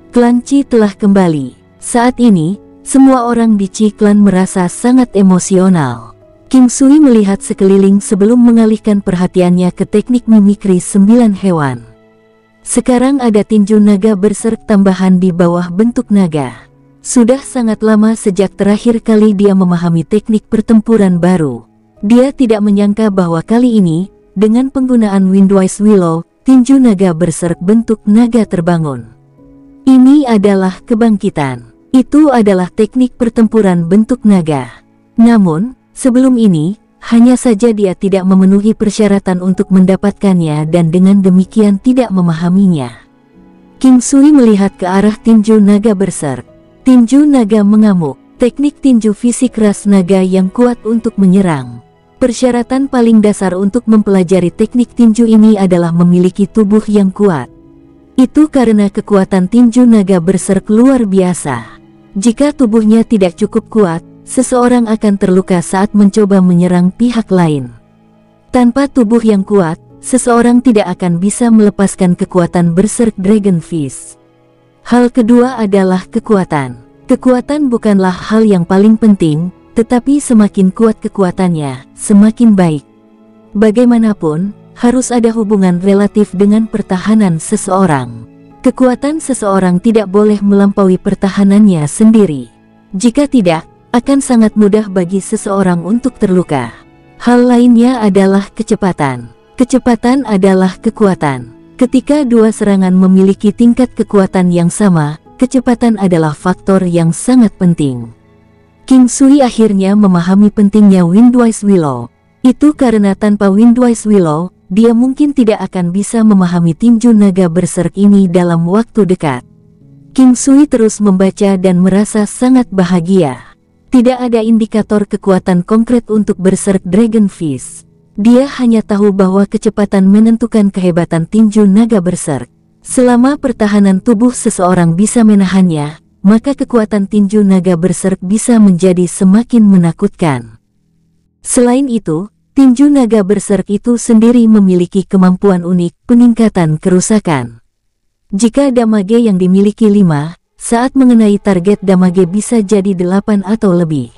Klan Qi telah kembali. Saat ini, semua orang di Qi Clan merasa sangat emosional. King Sui melihat sekeliling sebelum mengalihkan perhatiannya ke teknik mimikri 9 hewan. Sekarang ada tinju naga berserk tambahan di bawah bentuk naga. Sudah sangat lama sejak terakhir kali dia memahami teknik pertempuran baru. Dia tidak menyangka bahwa kali ini, dengan penggunaan Windwise Willow, tinju naga berserk bentuk naga terbangun. Ini adalah kebangkitan. Itu adalah teknik pertempuran bentuk naga. Namun, sebelum ini, hanya saja dia tidak memenuhi persyaratan untuk mendapatkannya dan dengan demikian tidak memahaminya. King Sui melihat ke arah tinju naga berserk. Tinju naga mengamuk, teknik tinju fisik ras naga yang kuat untuk menyerang. Persyaratan paling dasar untuk mempelajari teknik tinju ini adalah memiliki tubuh yang kuat. Itu karena kekuatan tinju naga berserk luar biasa. Jika tubuhnya tidak cukup kuat, seseorang akan terluka saat mencoba menyerang pihak lain. Tanpa tubuh yang kuat, seseorang tidak akan bisa melepaskan kekuatan berserk Dragon Fist. Hal kedua adalah kekuatan. Kekuatan bukanlah hal yang paling penting, tetapi semakin kuat kekuatannya, semakin baik. Bagaimanapun, harus ada hubungan relatif dengan pertahanan seseorang. Kekuatan seseorang tidak boleh melampaui pertahanannya sendiri. Jika tidak, akan sangat mudah bagi seseorang untuk terluka. Hal lainnya adalah kecepatan. Kecepatan adalah kekuatan. Ketika dua serangan memiliki tingkat kekuatan yang sama, kecepatan adalah faktor yang sangat penting. King Sui akhirnya memahami pentingnya Windwise Willow. Itu karena tanpa Windwise Willow, dia mungkin tidak akan bisa memahami tinju naga berserk ini dalam waktu dekat. King Sui terus membaca dan merasa sangat bahagia. Tidak ada indikator kekuatan konkret untuk berserk Dragon Fist. Dia hanya tahu bahwa kecepatan menentukan kehebatan tinju naga berserk. Selama pertahanan tubuh seseorang bisa menahannya, maka kekuatan tinju naga berserk bisa menjadi semakin menakutkan. Selain itu, tinju naga berserk itu sendiri memiliki kemampuan unik peningkatan kerusakan. Jika damage yang dimiliki 5, saat mengenai target damage bisa jadi 8 atau lebih.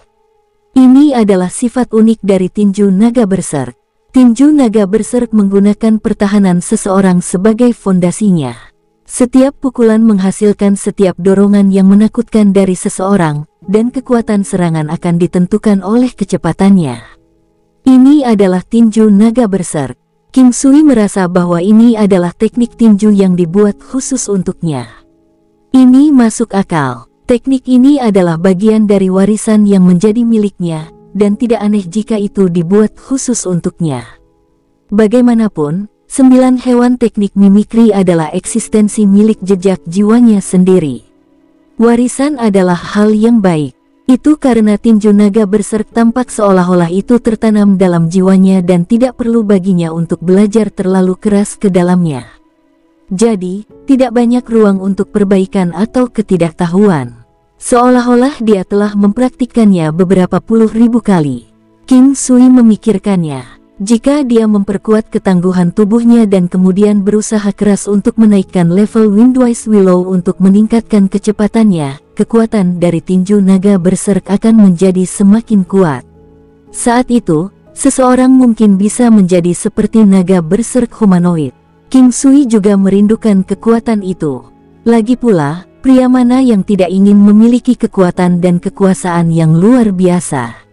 Ini adalah sifat unik dari tinju naga berserk. Tinju naga berserk menggunakan pertahanan seseorang sebagai fondasinya. Setiap pukulan menghasilkan setiap dorongan yang menakutkan dari seseorang, dan kekuatan serangan akan ditentukan oleh kecepatannya. Ini adalah tinju naga berserk. King Sui merasa bahwa ini adalah teknik tinju yang dibuat khusus untuknya. Ini masuk akal. Teknik ini adalah bagian dari warisan yang menjadi miliknya, dan tidak aneh jika itu dibuat khusus untuknya. Bagaimanapun, 9 hewan teknik mimikri adalah eksistensi milik jejak jiwanya sendiri. Warisan adalah hal yang baik. Itu karena tinju naga berserk tampak seolah-olah itu tertanam dalam jiwanya dan tidak perlu baginya untuk belajar terlalu keras ke dalamnya. Jadi, tidak banyak ruang untuk perbaikan atau ketidaktahuan. Seolah-olah dia telah mempraktikkannya beberapa puluh ribu kali. King Sui memikirkannya. Jika dia memperkuat ketangguhan tubuhnya dan kemudian berusaha keras untuk menaikkan level Windwise Willow untuk meningkatkan kecepatannya, kekuatan dari tinju naga berserk akan menjadi semakin kuat. Saat itu, seseorang mungkin bisa menjadi seperti naga berserk humanoid. King Sui juga merindukan kekuatan itu. Lagi pula, pria mana yang tidak ingin memiliki kekuatan dan kekuasaan yang luar biasa?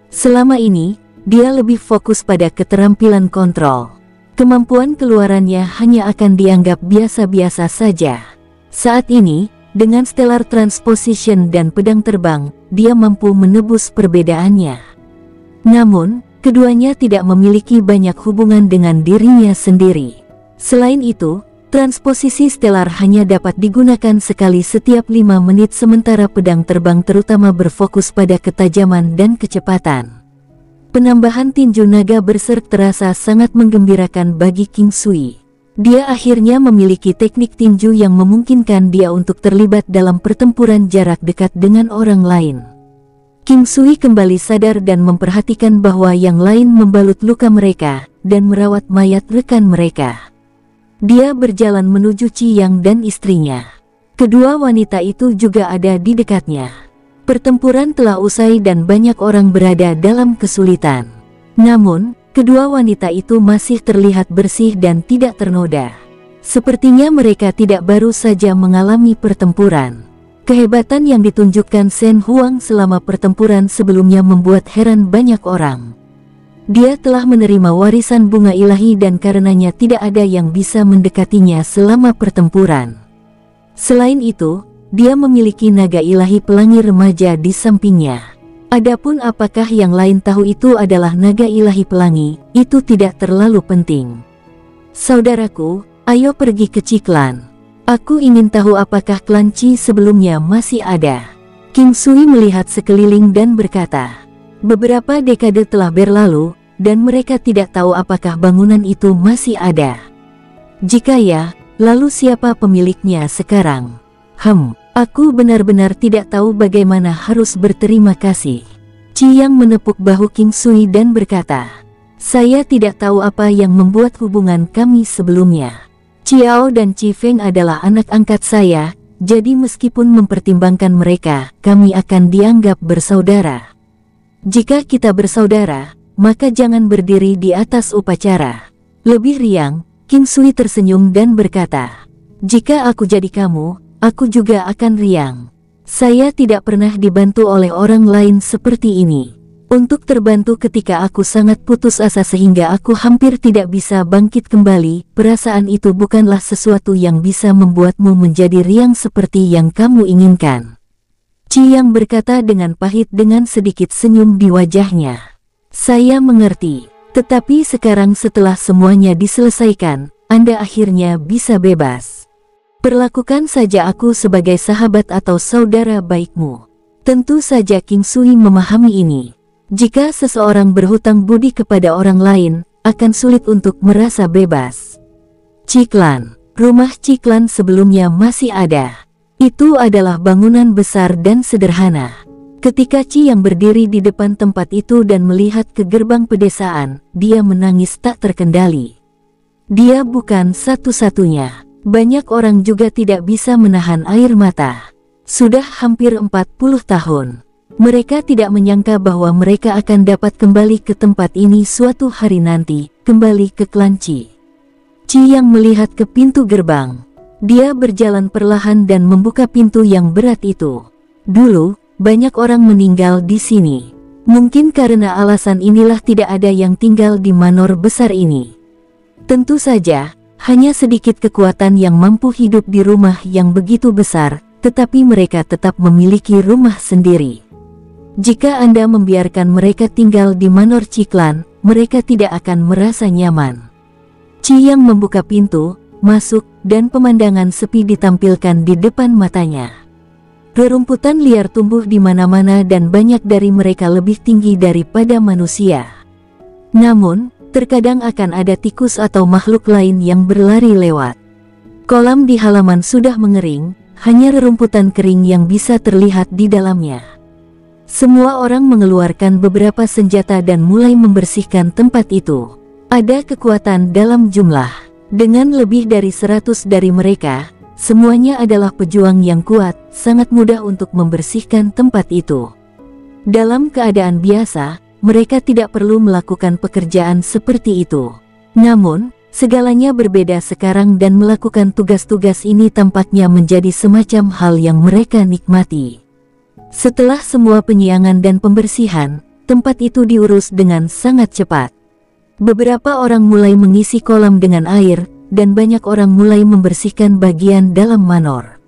Selama ini, dia lebih fokus pada keterampilan kontrol. Kemampuan keluarannya hanya akan dianggap biasa-biasa saja. Saat ini, dengan Stellar Transposition dan pedang terbang, dia mampu menebus perbedaannya. Namun, keduanya tidak memiliki banyak hubungan dengan dirinya sendiri. Selain itu, transposisi stellar hanya dapat digunakan sekali setiap 5 menit sementara pedang terbang terutama berfokus pada ketajaman dan kecepatan. Penambahan tinju naga berserk terasa sangat menggembirakan bagi King Sui. Dia akhirnya memiliki teknik tinju yang memungkinkan dia untuk terlibat dalam pertempuran jarak dekat dengan orang lain. King Sui kembali sadar dan memperhatikan bahwa yang lain membalut luka mereka dan merawat mayat rekan mereka. Dia berjalan menuju Ciyang dan istrinya. Kedua wanita itu juga ada di dekatnya. Pertempuran telah usai dan banyak orang berada dalam kesulitan. Namun, kedua wanita itu masih terlihat bersih dan tidak ternoda. Sepertinya mereka tidak baru saja mengalami pertempuran. Kehebatan yang ditunjukkan Shen Huang selama pertempuran sebelumnya membuat heran banyak orang. Dia telah menerima warisan bunga ilahi dan karenanya tidak ada yang bisa mendekatinya selama pertempuran. Selain itu, dia memiliki naga ilahi pelangi remaja di sampingnya. Adapun apakah yang lain tahu itu adalah naga ilahi pelangi, itu tidak terlalu penting. Saudaraku, ayo pergi ke Ciklan. Aku ingin tahu apakah klan Qi sebelumnya masih ada. King Sui melihat sekeliling dan berkata, beberapa dekade telah berlalu, dan mereka tidak tahu apakah bangunan itu masih ada. Jika ya, lalu siapa pemiliknya sekarang? Aku benar-benar tidak tahu bagaimana harus berterima kasih. Ciyang menepuk bahu King Sui dan berkata, saya tidak tahu apa yang membuat hubungan kami sebelumnya. Ciao dan Ci Feng adalah anak angkat saya, jadi meskipun mempertimbangkan mereka, kami akan dianggap bersaudara. Jika kita bersaudara, maka jangan berdiri di atas upacara. Lebih riang, King Sui tersenyum dan berkata, jika aku jadi kamu, aku juga akan riang. Saya tidak pernah dibantu oleh orang lain seperti ini. Untuk terbantu ketika aku sangat putus asa sehingga aku hampir tidak bisa bangkit kembali, perasaan itu bukanlah sesuatu yang bisa membuatmu menjadi riang seperti yang kamu inginkan. Ciyang berkata dengan pahit dengan sedikit senyum di wajahnya. Saya mengerti, tetapi sekarang setelah semuanya diselesaikan, Anda akhirnya bisa bebas. Perlakukan saja aku sebagai sahabat atau saudara baikmu. Tentu saja King Sui memahami ini. Jika seseorang berhutang budi kepada orang lain, akan sulit untuk merasa bebas. Ciklan, rumah Ciklan sebelumnya masih ada. Itu adalah bangunan besar dan sederhana. Ketika Ciyang berdiri di depan tempat itu dan melihat ke gerbang pedesaan, dia menangis tak terkendali. Dia bukan satu-satunya. Banyak orang juga tidak bisa menahan air mata. Sudah hampir 40 tahun. Mereka tidak menyangka bahwa mereka akan dapat kembali ke tempat ini suatu hari nanti, kembali ke klan Qi. Ciyang melihat ke pintu gerbang. Dia berjalan perlahan dan membuka pintu yang berat itu. Dulu, banyak orang meninggal di sini. Mungkin karena alasan inilah tidak ada yang tinggal di manor besar ini. Tentu saja, hanya sedikit kekuatan yang mampu hidup di rumah yang begitu besar, tetapi mereka tetap memiliki rumah sendiri. Jika Anda membiarkan mereka tinggal di Manor Ciklan, mereka tidak akan merasa nyaman. Ciyang membuka pintu, masuk, dan pemandangan sepi ditampilkan di depan matanya. Rerumputan liar tumbuh di mana-mana dan banyak dari mereka lebih tinggi daripada manusia. Namun, terkadang akan ada tikus atau makhluk lain yang berlari lewat. Kolam di halaman sudah mengering, hanya rerumputan kering yang bisa terlihat di dalamnya. Semua orang mengeluarkan beberapa senjata dan mulai membersihkan tempat itu. Ada kekuatan dalam jumlah. Dengan lebih dari 100 dari mereka, semuanya adalah pejuang yang kuat, sangat mudah untuk membersihkan tempat itu. Dalam keadaan biasa, mereka tidak perlu melakukan pekerjaan seperti itu. Namun, segalanya berbeda sekarang dan melakukan tugas-tugas ini tampaknya menjadi semacam hal yang mereka nikmati. Setelah semua penyiangan dan pembersihan, tempat itu diurus dengan sangat cepat. Beberapa orang mulai mengisi kolam dengan air, dan banyak orang mulai membersihkan bagian dalam manor.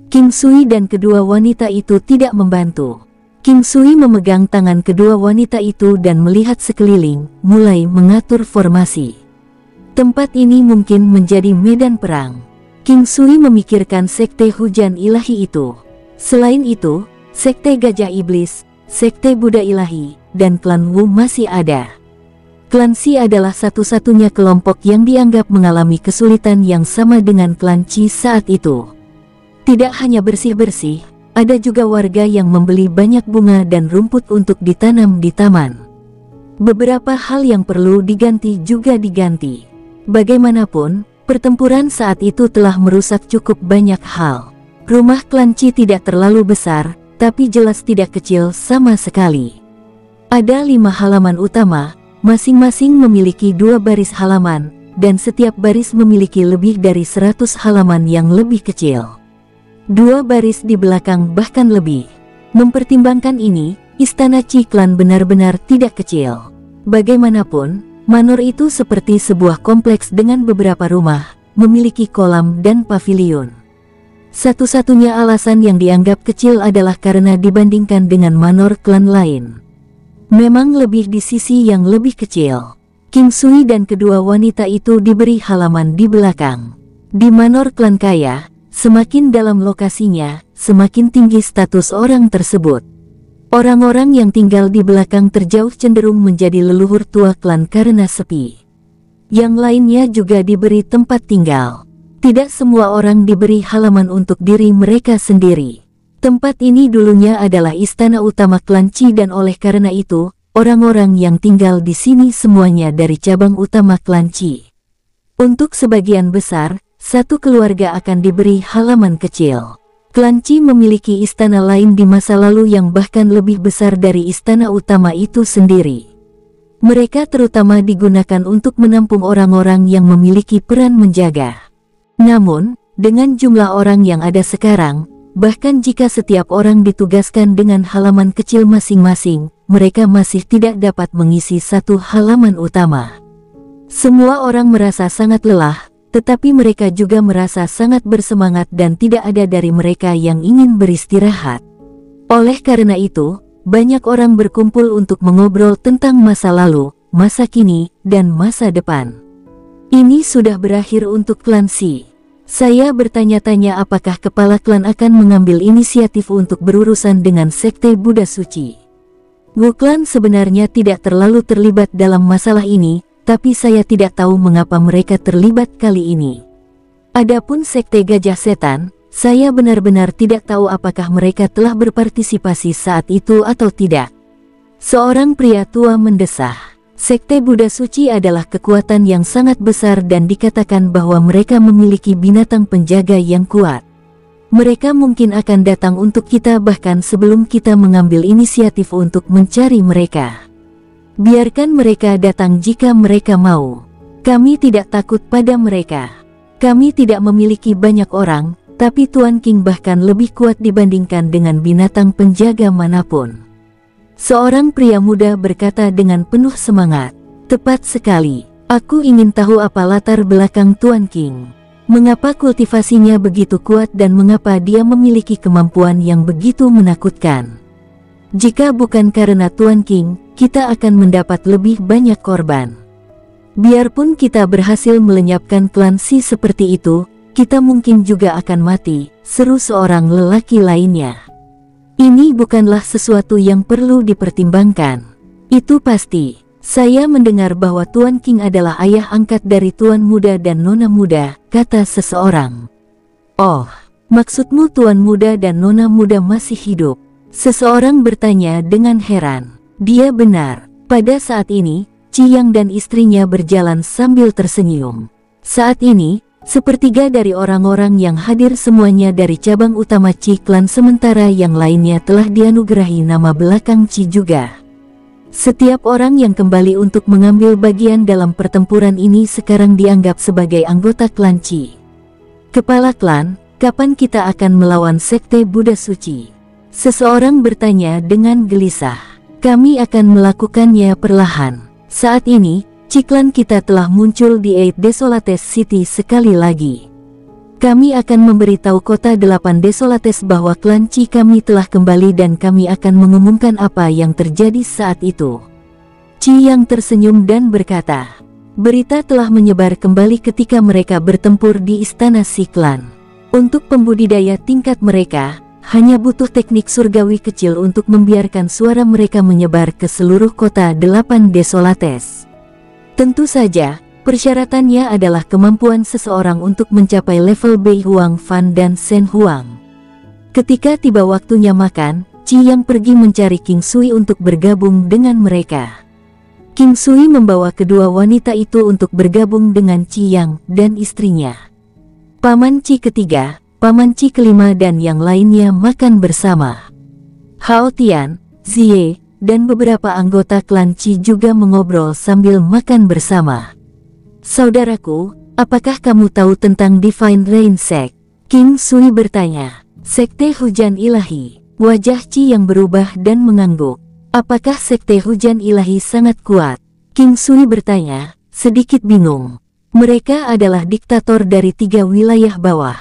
Kim Sui dan kedua wanita itu tidak membantu. Kim Sui memegang tangan kedua wanita itu dan melihat sekeliling, mulai mengatur formasi. Tempat ini mungkin menjadi medan perang. Kim Sui memikirkan sekte hujan ilahi itu. Selain itu, sekte gajah iblis, sekte Buddha ilahi, dan klan Wu masih ada. Klan Xi adalah satu-satunya kelompok yang dianggap mengalami kesulitan yang sama dengan klan Qi saat itu. Tidak hanya bersih-bersih, ada juga warga yang membeli banyak bunga dan rumput untuk ditanam di taman. Beberapa hal yang perlu diganti juga diganti. Bagaimanapun, pertempuran saat itu telah merusak cukup banyak hal. Rumah klan Qi tidak terlalu besar, tapi jelas tidak kecil sama sekali. Ada 5 halaman utama, masing-masing memiliki 2 baris halaman, dan setiap baris memiliki lebih dari 100 halaman yang lebih kecil. 2 baris di belakang bahkan lebih. Mempertimbangkan ini, istana Ciklan benar-benar tidak kecil. Bagaimanapun, manor itu seperti sebuah kompleks dengan beberapa rumah, memiliki kolam dan pavilion. Satu-satunya alasan yang dianggap kecil adalah karena dibandingkan dengan manor klan lain, memang lebih di sisi yang lebih kecil. Kim Sui dan kedua wanita itu diberi halaman di belakang. Di manor klan kaya, semakin dalam lokasinya, semakin tinggi status orang tersebut. Orang-orang yang tinggal di belakang terjauh cenderung menjadi leluhur tua klan karena sepi. Yang lainnya juga diberi tempat tinggal. Tidak semua orang diberi halaman untuk diri mereka sendiri. Tempat ini dulunya adalah istana utama klan Qi dan oleh karena itu, orang-orang yang tinggal di sini semuanya dari cabang utama klan Qi. Untuk sebagian besar, satu keluarga akan diberi halaman kecil. Klan Qi memiliki istana lain di masa lalu yang bahkan lebih besar dari istana utama itu sendiri. Mereka terutama digunakan untuk menampung orang-orang yang memiliki peran menjaga. Namun, dengan jumlah orang yang ada sekarang, bahkan jika setiap orang ditugaskan dengan halaman kecil masing-masing, mereka masih tidak dapat mengisi satu halaman utama. Semua orang merasa sangat lelah, tetapi mereka juga merasa sangat bersemangat dan tidak ada dari mereka yang ingin beristirahat. Oleh karena itu, banyak orang berkumpul untuk mengobrol tentang masa lalu, masa kini, dan masa depan. Ini sudah berakhir untuk klan Xi. Saya bertanya-tanya apakah kepala klan akan mengambil inisiatif untuk berurusan dengan sekte Buddha suci. Wu klan sebenarnya tidak terlalu terlibat dalam masalah ini, tapi saya tidak tahu mengapa mereka terlibat kali ini. Adapun sekte gajah setan, saya benar-benar tidak tahu apakah mereka telah berpartisipasi saat itu atau tidak. Seorang pria tua mendesah. Sekte Buddha suci adalah kekuatan yang sangat besar dan dikatakan bahwa mereka memiliki binatang penjaga yang kuat. Mereka mungkin akan datang untuk kita bahkan sebelum kita mengambil inisiatif untuk mencari mereka. Biarkan mereka datang jika mereka mau. Kami tidak takut pada mereka. Kami tidak memiliki banyak orang, tapi Tuan King bahkan lebih kuat dibandingkan dengan binatang penjaga manapun. Seorang pria muda berkata dengan penuh semangat. Tepat sekali. Aku ingin tahu apa latar belakang Tuan King. Mengapa kultivasinya begitu kuat dan mengapa dia memiliki kemampuan yang begitu menakutkan? Jika bukan karena Tuan King, kita akan mendapat lebih banyak korban. Biarpun kita berhasil melenyapkan klan Si seperti itu, kita mungkin juga akan mati, seru seorang lelaki lainnya. Ini bukanlah sesuatu yang perlu dipertimbangkan. Itu pasti. Saya mendengar bahwa Tuan King adalah ayah angkat dari Tuan Muda dan Nona Muda, kata seseorang. Oh, maksudmu Tuan Muda dan Nona Muda masih hidup? Seseorang bertanya dengan heran. Dia benar. Pada saat ini, Ciyang dan istrinya berjalan sambil tersenyum. Saat ini, sepertiga dari orang-orang yang hadir semuanya dari cabang utama Ci klan sementara yang lainnya telah dianugerahi nama belakang Ci juga. Setiap orang yang kembali untuk mengambil bagian dalam pertempuran ini sekarang dianggap sebagai anggota klan Ci. Kepala klan, kapan kita akan melawan Sekte Buddha Suci? Seseorang bertanya dengan gelisah. Kami akan melakukannya perlahan. Saat ini, Ci klan kita telah muncul di Eight Desolates City sekali lagi. Kami akan memberitahu kota 8 Desolates bahwa klan Ci kami telah kembali dan kami akan mengumumkan apa yang terjadi saat itu. Ciyang tersenyum dan berkata, berita telah menyebar kembali ketika mereka bertempur di istana Si klan. Untuk pembudidaya tingkat mereka, hanya butuh teknik surgawi kecil untuk membiarkan suara mereka menyebar ke seluruh kota 8 Desolates. Tentu saja, persyaratannya adalah kemampuan seseorang untuk mencapai level Bei Huang Fan dan Shen Huang. Ketika tiba waktunya makan, Ciyang pergi mencari King Sui untuk bergabung dengan mereka. King Sui membawa kedua wanita itu untuk bergabung dengan Ciyang dan istrinya. Paman Ci ketiga, Paman Ci kelima dan yang lainnya makan bersama. Hao Tian, Zie, dan beberapa anggota klan Ci juga mengobrol sambil makan bersama. Saudaraku, apakah kamu tahu tentang Divine Rain Sect? King Sui bertanya. Sekte Hujan Ilahi. Wajah Ci yang berubah dan mengangguk. Apakah Sekte Hujan Ilahi sangat kuat? King Sui bertanya, sedikit bingung. Mereka adalah diktator dari 3 wilayah bawah.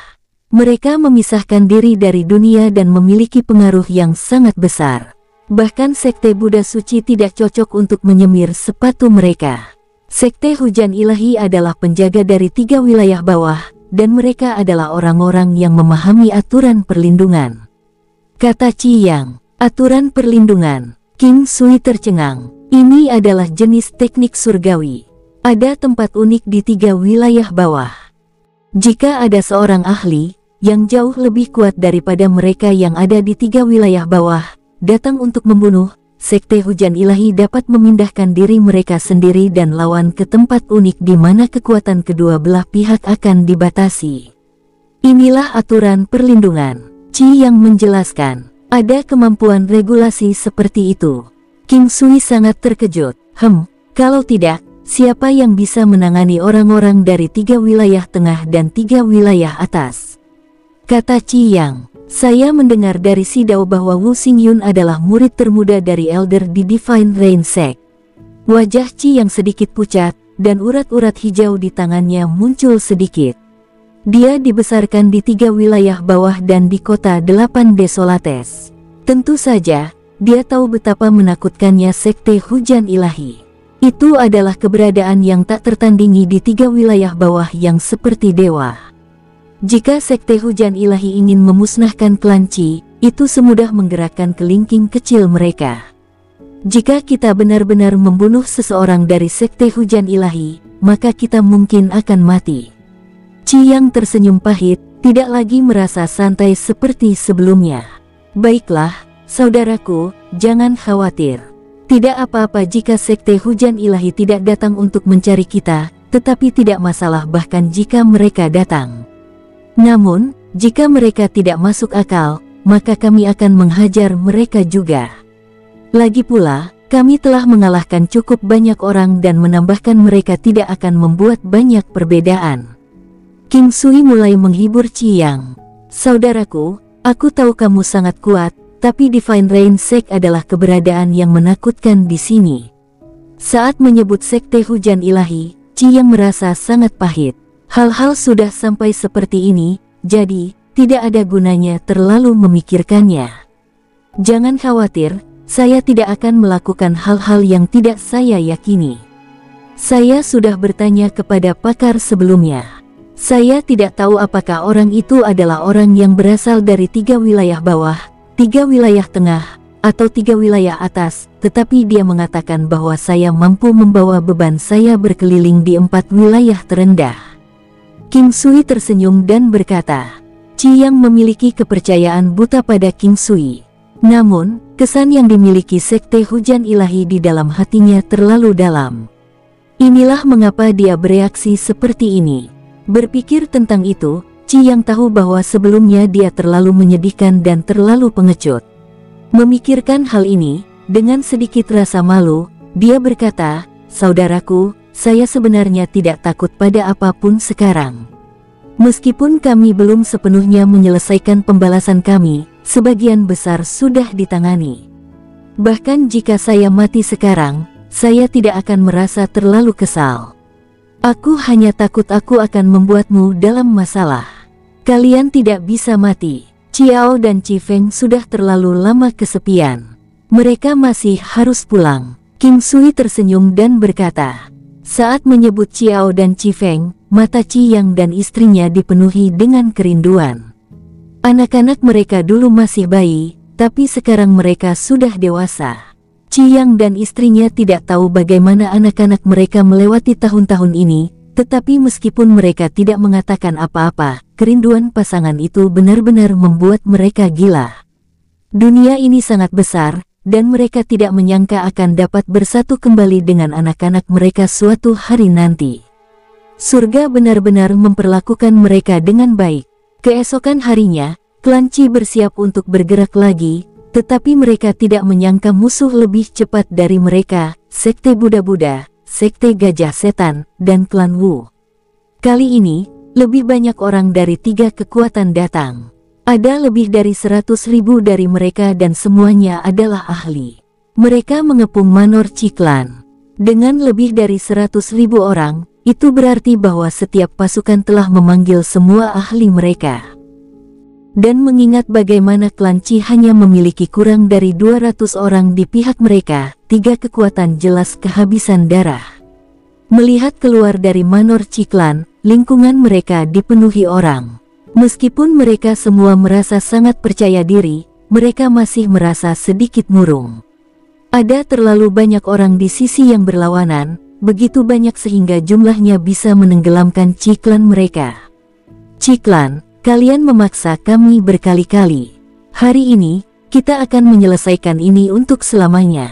Mereka memisahkan diri dari dunia dan memiliki pengaruh yang sangat besar. Bahkan Sekte Buddha Suci tidak cocok untuk menyemir sepatu mereka. Sekte Hujan Ilahi adalah penjaga dari 3 wilayah bawah, dan mereka adalah orang-orang yang memahami aturan perlindungan. Kata Ciyang, aturan perlindungan. King Sui tercengang. Ini adalah jenis teknik surgawi. Ada tempat unik di 3 wilayah bawah. Jika ada seorang ahli, yang jauh lebih kuat daripada mereka yang ada di 3 wilayah bawah, datang untuk membunuh, Sekte Hujan Ilahi dapat memindahkan diri mereka sendiri dan lawan ke tempat unik di mana kekuatan kedua belah pihak akan dibatasi. Inilah aturan perlindungan. Ciyang menjelaskan, ada kemampuan regulasi seperti itu. King Sui sangat terkejut. Kalau tidak, siapa yang bisa menangani orang-orang dari 3 wilayah tengah dan 3 wilayah atas? Kata Ciyang. Saya mendengar dari Sidao bahwa Wu Xingyun adalah murid termuda dari Elder di Divine Rain Sect. Wajah Ci yang sedikit pucat, dan urat-urat hijau di tangannya muncul sedikit. Dia dibesarkan di 3 wilayah bawah dan di kota 8 Desolates. Tentu saja, dia tahu betapa menakutkannya Sekte Hujan Ilahi. Itu adalah keberadaan yang tak tertandingi di 3 wilayah bawah yang seperti dewa. Jika Sekte Hujan Ilahi ingin memusnahkan klan Ci, itu semudah menggerakkan kelingking kecil mereka. Jika kita benar-benar membunuh seseorang dari Sekte Hujan Ilahi, maka kita mungkin akan mati. Ciyang tersenyum pahit, tidak lagi merasa santai seperti sebelumnya. Baiklah, saudaraku, jangan khawatir. Tidak apa-apa jika Sekte Hujan Ilahi tidak datang untuk mencari kita, tetapi tidak masalah bahkan jika mereka datang. Namun, jika mereka tidak masuk akal, maka kami akan menghajar mereka juga. Lagi pula, kami telah mengalahkan cukup banyak orang dan menambahkan mereka tidak akan membuat banyak perbedaan. King Sui mulai menghibur Ciyang. Saudaraku, aku tahu kamu sangat kuat, tapi Divine Rain Sect adalah keberadaan yang menakutkan di sini. Saat menyebut Sekte Hujan Ilahi, Yang merasa sangat pahit. Hal-hal sudah sampai seperti ini, jadi tidak ada gunanya terlalu memikirkannya. Jangan khawatir, saya tidak akan melakukan hal-hal yang tidak saya yakini. Saya sudah bertanya kepada pakar sebelumnya. Saya tidak tahu apakah orang itu adalah orang yang berasal dari 3 wilayah bawah, 3 wilayah tengah, atau 3 wilayah atas, tetapi dia mengatakan bahwa saya mampu membawa beban saya berkeliling di 4 wilayah terendah. King Sui tersenyum dan berkata, Yang memiliki kepercayaan buta pada King Sui. Namun, kesan yang dimiliki Sekte Hujan Ilahi di dalam hatinya terlalu dalam. Inilah mengapa dia bereaksi seperti ini. Berpikir tentang itu, Yang tahu bahwa sebelumnya dia terlalu menyedihkan dan terlalu pengecut. Memikirkan hal ini, dengan sedikit rasa malu, dia berkata, Saudaraku, saya sebenarnya tidak takut pada apapun sekarang. Meskipun kami belum sepenuhnya menyelesaikan pembalasan kami, sebagian besar sudah ditangani. Bahkan jika saya mati sekarang, saya tidak akan merasa terlalu kesal. Aku hanya takut aku akan membuatmu dalam masalah. Kalian tidak bisa mati. Ciao dan Cifeng sudah terlalu lama kesepian. Mereka masih harus pulang. King Sui tersenyum dan berkata, saat menyebut Ciao dan Cifeng, mata Yang dan istrinya dipenuhi dengan kerinduan. Anak-anak mereka dulu masih bayi, tapi sekarang mereka sudah dewasa. Yang dan istrinya tidak tahu bagaimana anak-anak mereka melewati tahun-tahun ini, tetapi meskipun mereka tidak mengatakan apa-apa, kerinduan pasangan itu benar-benar membuat mereka gila. Dunia ini sangat besar, dan mereka tidak menyangka akan dapat bersatu kembali dengan anak-anak mereka suatu hari nanti. Surga benar-benar memperlakukan mereka dengan baik. Keesokan harinya, klan Qi bersiap untuk bergerak lagi, tetapi mereka tidak menyangka musuh lebih cepat dari mereka, Sekte Buddha-Buddha, Sekte Gajah Setan, dan klan Wu. Kali ini, lebih banyak orang dari 3 kekuatan datang. Ada lebih dari 100.000 dari mereka dan semuanya adalah ahli. Mereka mengepung Manor Qi Clan. Dengan lebih dari 100.000 orang, itu berarti bahwa setiap pasukan telah memanggil semua ahli mereka. Dan mengingat bagaimana klan Qi hanya memiliki kurang dari 200 orang di pihak mereka, 3 kekuatan jelas kehabisan darah. Melihat keluar dari Manor Qi Clan, lingkungan mereka dipenuhi orang. Meskipun mereka semua merasa sangat percaya diri, mereka masih merasa sedikit murung. Ada terlalu banyak orang di sisi yang berlawanan, begitu banyak sehingga jumlahnya bisa menenggelamkan Qi Clan mereka. Qi Clan, kalian memaksa kami berkali-kali. Hari ini, kita akan menyelesaikan ini untuk selamanya.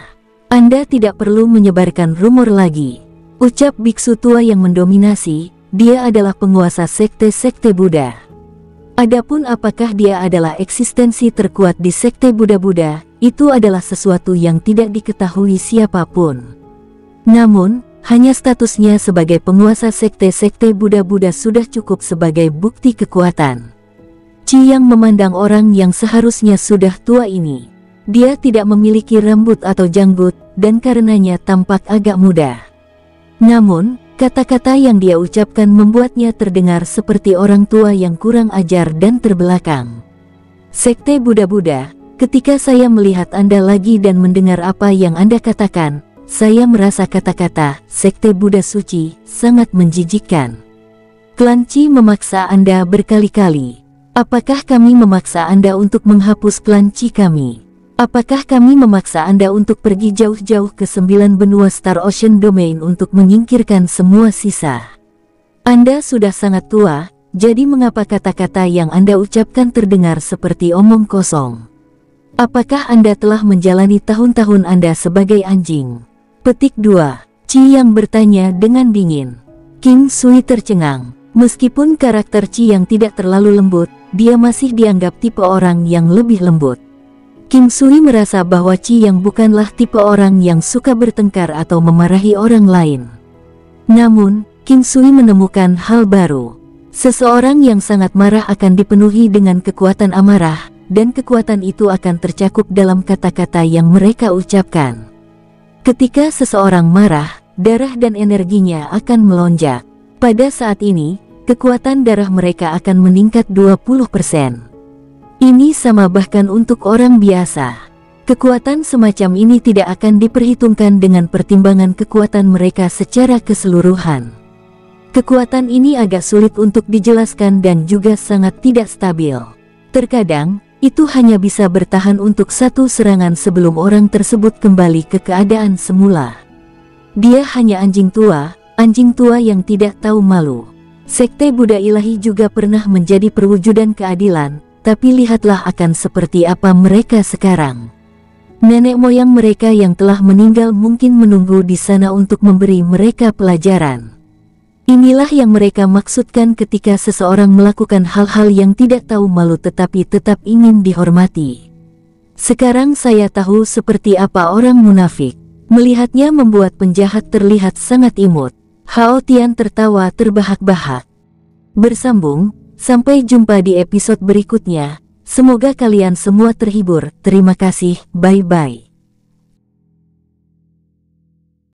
Anda tidak perlu menyebarkan rumor lagi. Ucap biksu tua yang mendominasi, dia adalah penguasa sekte-sekte Buddha. Adapun apakah dia adalah eksistensi terkuat di Sekte Buddha-Buddha, itu adalah sesuatu yang tidak diketahui siapapun. Namun, hanya statusnya sebagai penguasa sekte-sekte Buddha-Buddha sudah cukup sebagai bukti kekuatan. Yang memandang orang yang seharusnya sudah tua ini. Dia tidak memiliki rambut atau janggut, dan karenanya tampak agak muda. Namun, kata-kata yang dia ucapkan membuatnya terdengar seperti orang tua yang kurang ajar dan terbelakang. Sekte Buddha-Buddha, ketika saya melihat Anda lagi dan mendengar apa yang Anda katakan, saya merasa kata-kata Sekte Buddha Suci sangat menjijikkan. Klan Qi memaksa Anda berkali-kali. Apakah kami memaksa Anda untuk menghapus klan Qi kami? Apakah kami memaksa Anda untuk pergi jauh-jauh ke 9 benua Star Ocean Domain untuk menyingkirkan semua sisa? Anda sudah sangat tua, jadi mengapa kata-kata yang Anda ucapkan terdengar seperti omong kosong? Apakah Anda telah menjalani tahun-tahun Anda sebagai anjing? Petik 2. Yang bertanya dengan dingin. King Sui tercengang. Meskipun karakter Yang tidak terlalu lembut, dia masih dianggap tipe orang yang lebih lembut. King Sui merasa bahwa Yang bukanlah tipe orang yang suka bertengkar atau memarahi orang lain. Namun, King Sui menemukan hal baru. Seseorang yang sangat marah akan dipenuhi dengan kekuatan amarah, dan kekuatan itu akan tercakup dalam kata-kata yang mereka ucapkan. Ketika seseorang marah, darah dan energinya akan melonjak. Pada saat ini, kekuatan darah mereka akan meningkat 20%. Ini sama bahkan untuk orang biasa. Kekuatan semacam ini tidak akan diperhitungkan dengan pertimbangan kekuatan mereka secara keseluruhan. Kekuatan ini agak sulit untuk dijelaskan dan juga sangat tidak stabil. Terkadang, itu hanya bisa bertahan untuk satu serangan sebelum orang tersebut kembali ke keadaan semula. Dia hanya anjing tua yang tidak tahu malu. Sekte Buddha Ilahi juga pernah menjadi perwujudan keadilan, tapi lihatlah akan seperti apa mereka sekarang. Nenek moyang mereka yang telah meninggal mungkin menunggu di sana untuk memberi mereka pelajaran. Inilah yang mereka maksudkan ketika seseorang melakukan hal-hal yang tidak tahu malu tetapi tetap ingin dihormati. Sekarang saya tahu seperti apa orang munafik. Melihatnya membuat penjahat terlihat sangat imut. Hao Tian tertawa terbahak-bahak. Bersambung, sampai jumpa di episode berikutnya. Semoga kalian semua terhibur. Terima kasih, bye-bye.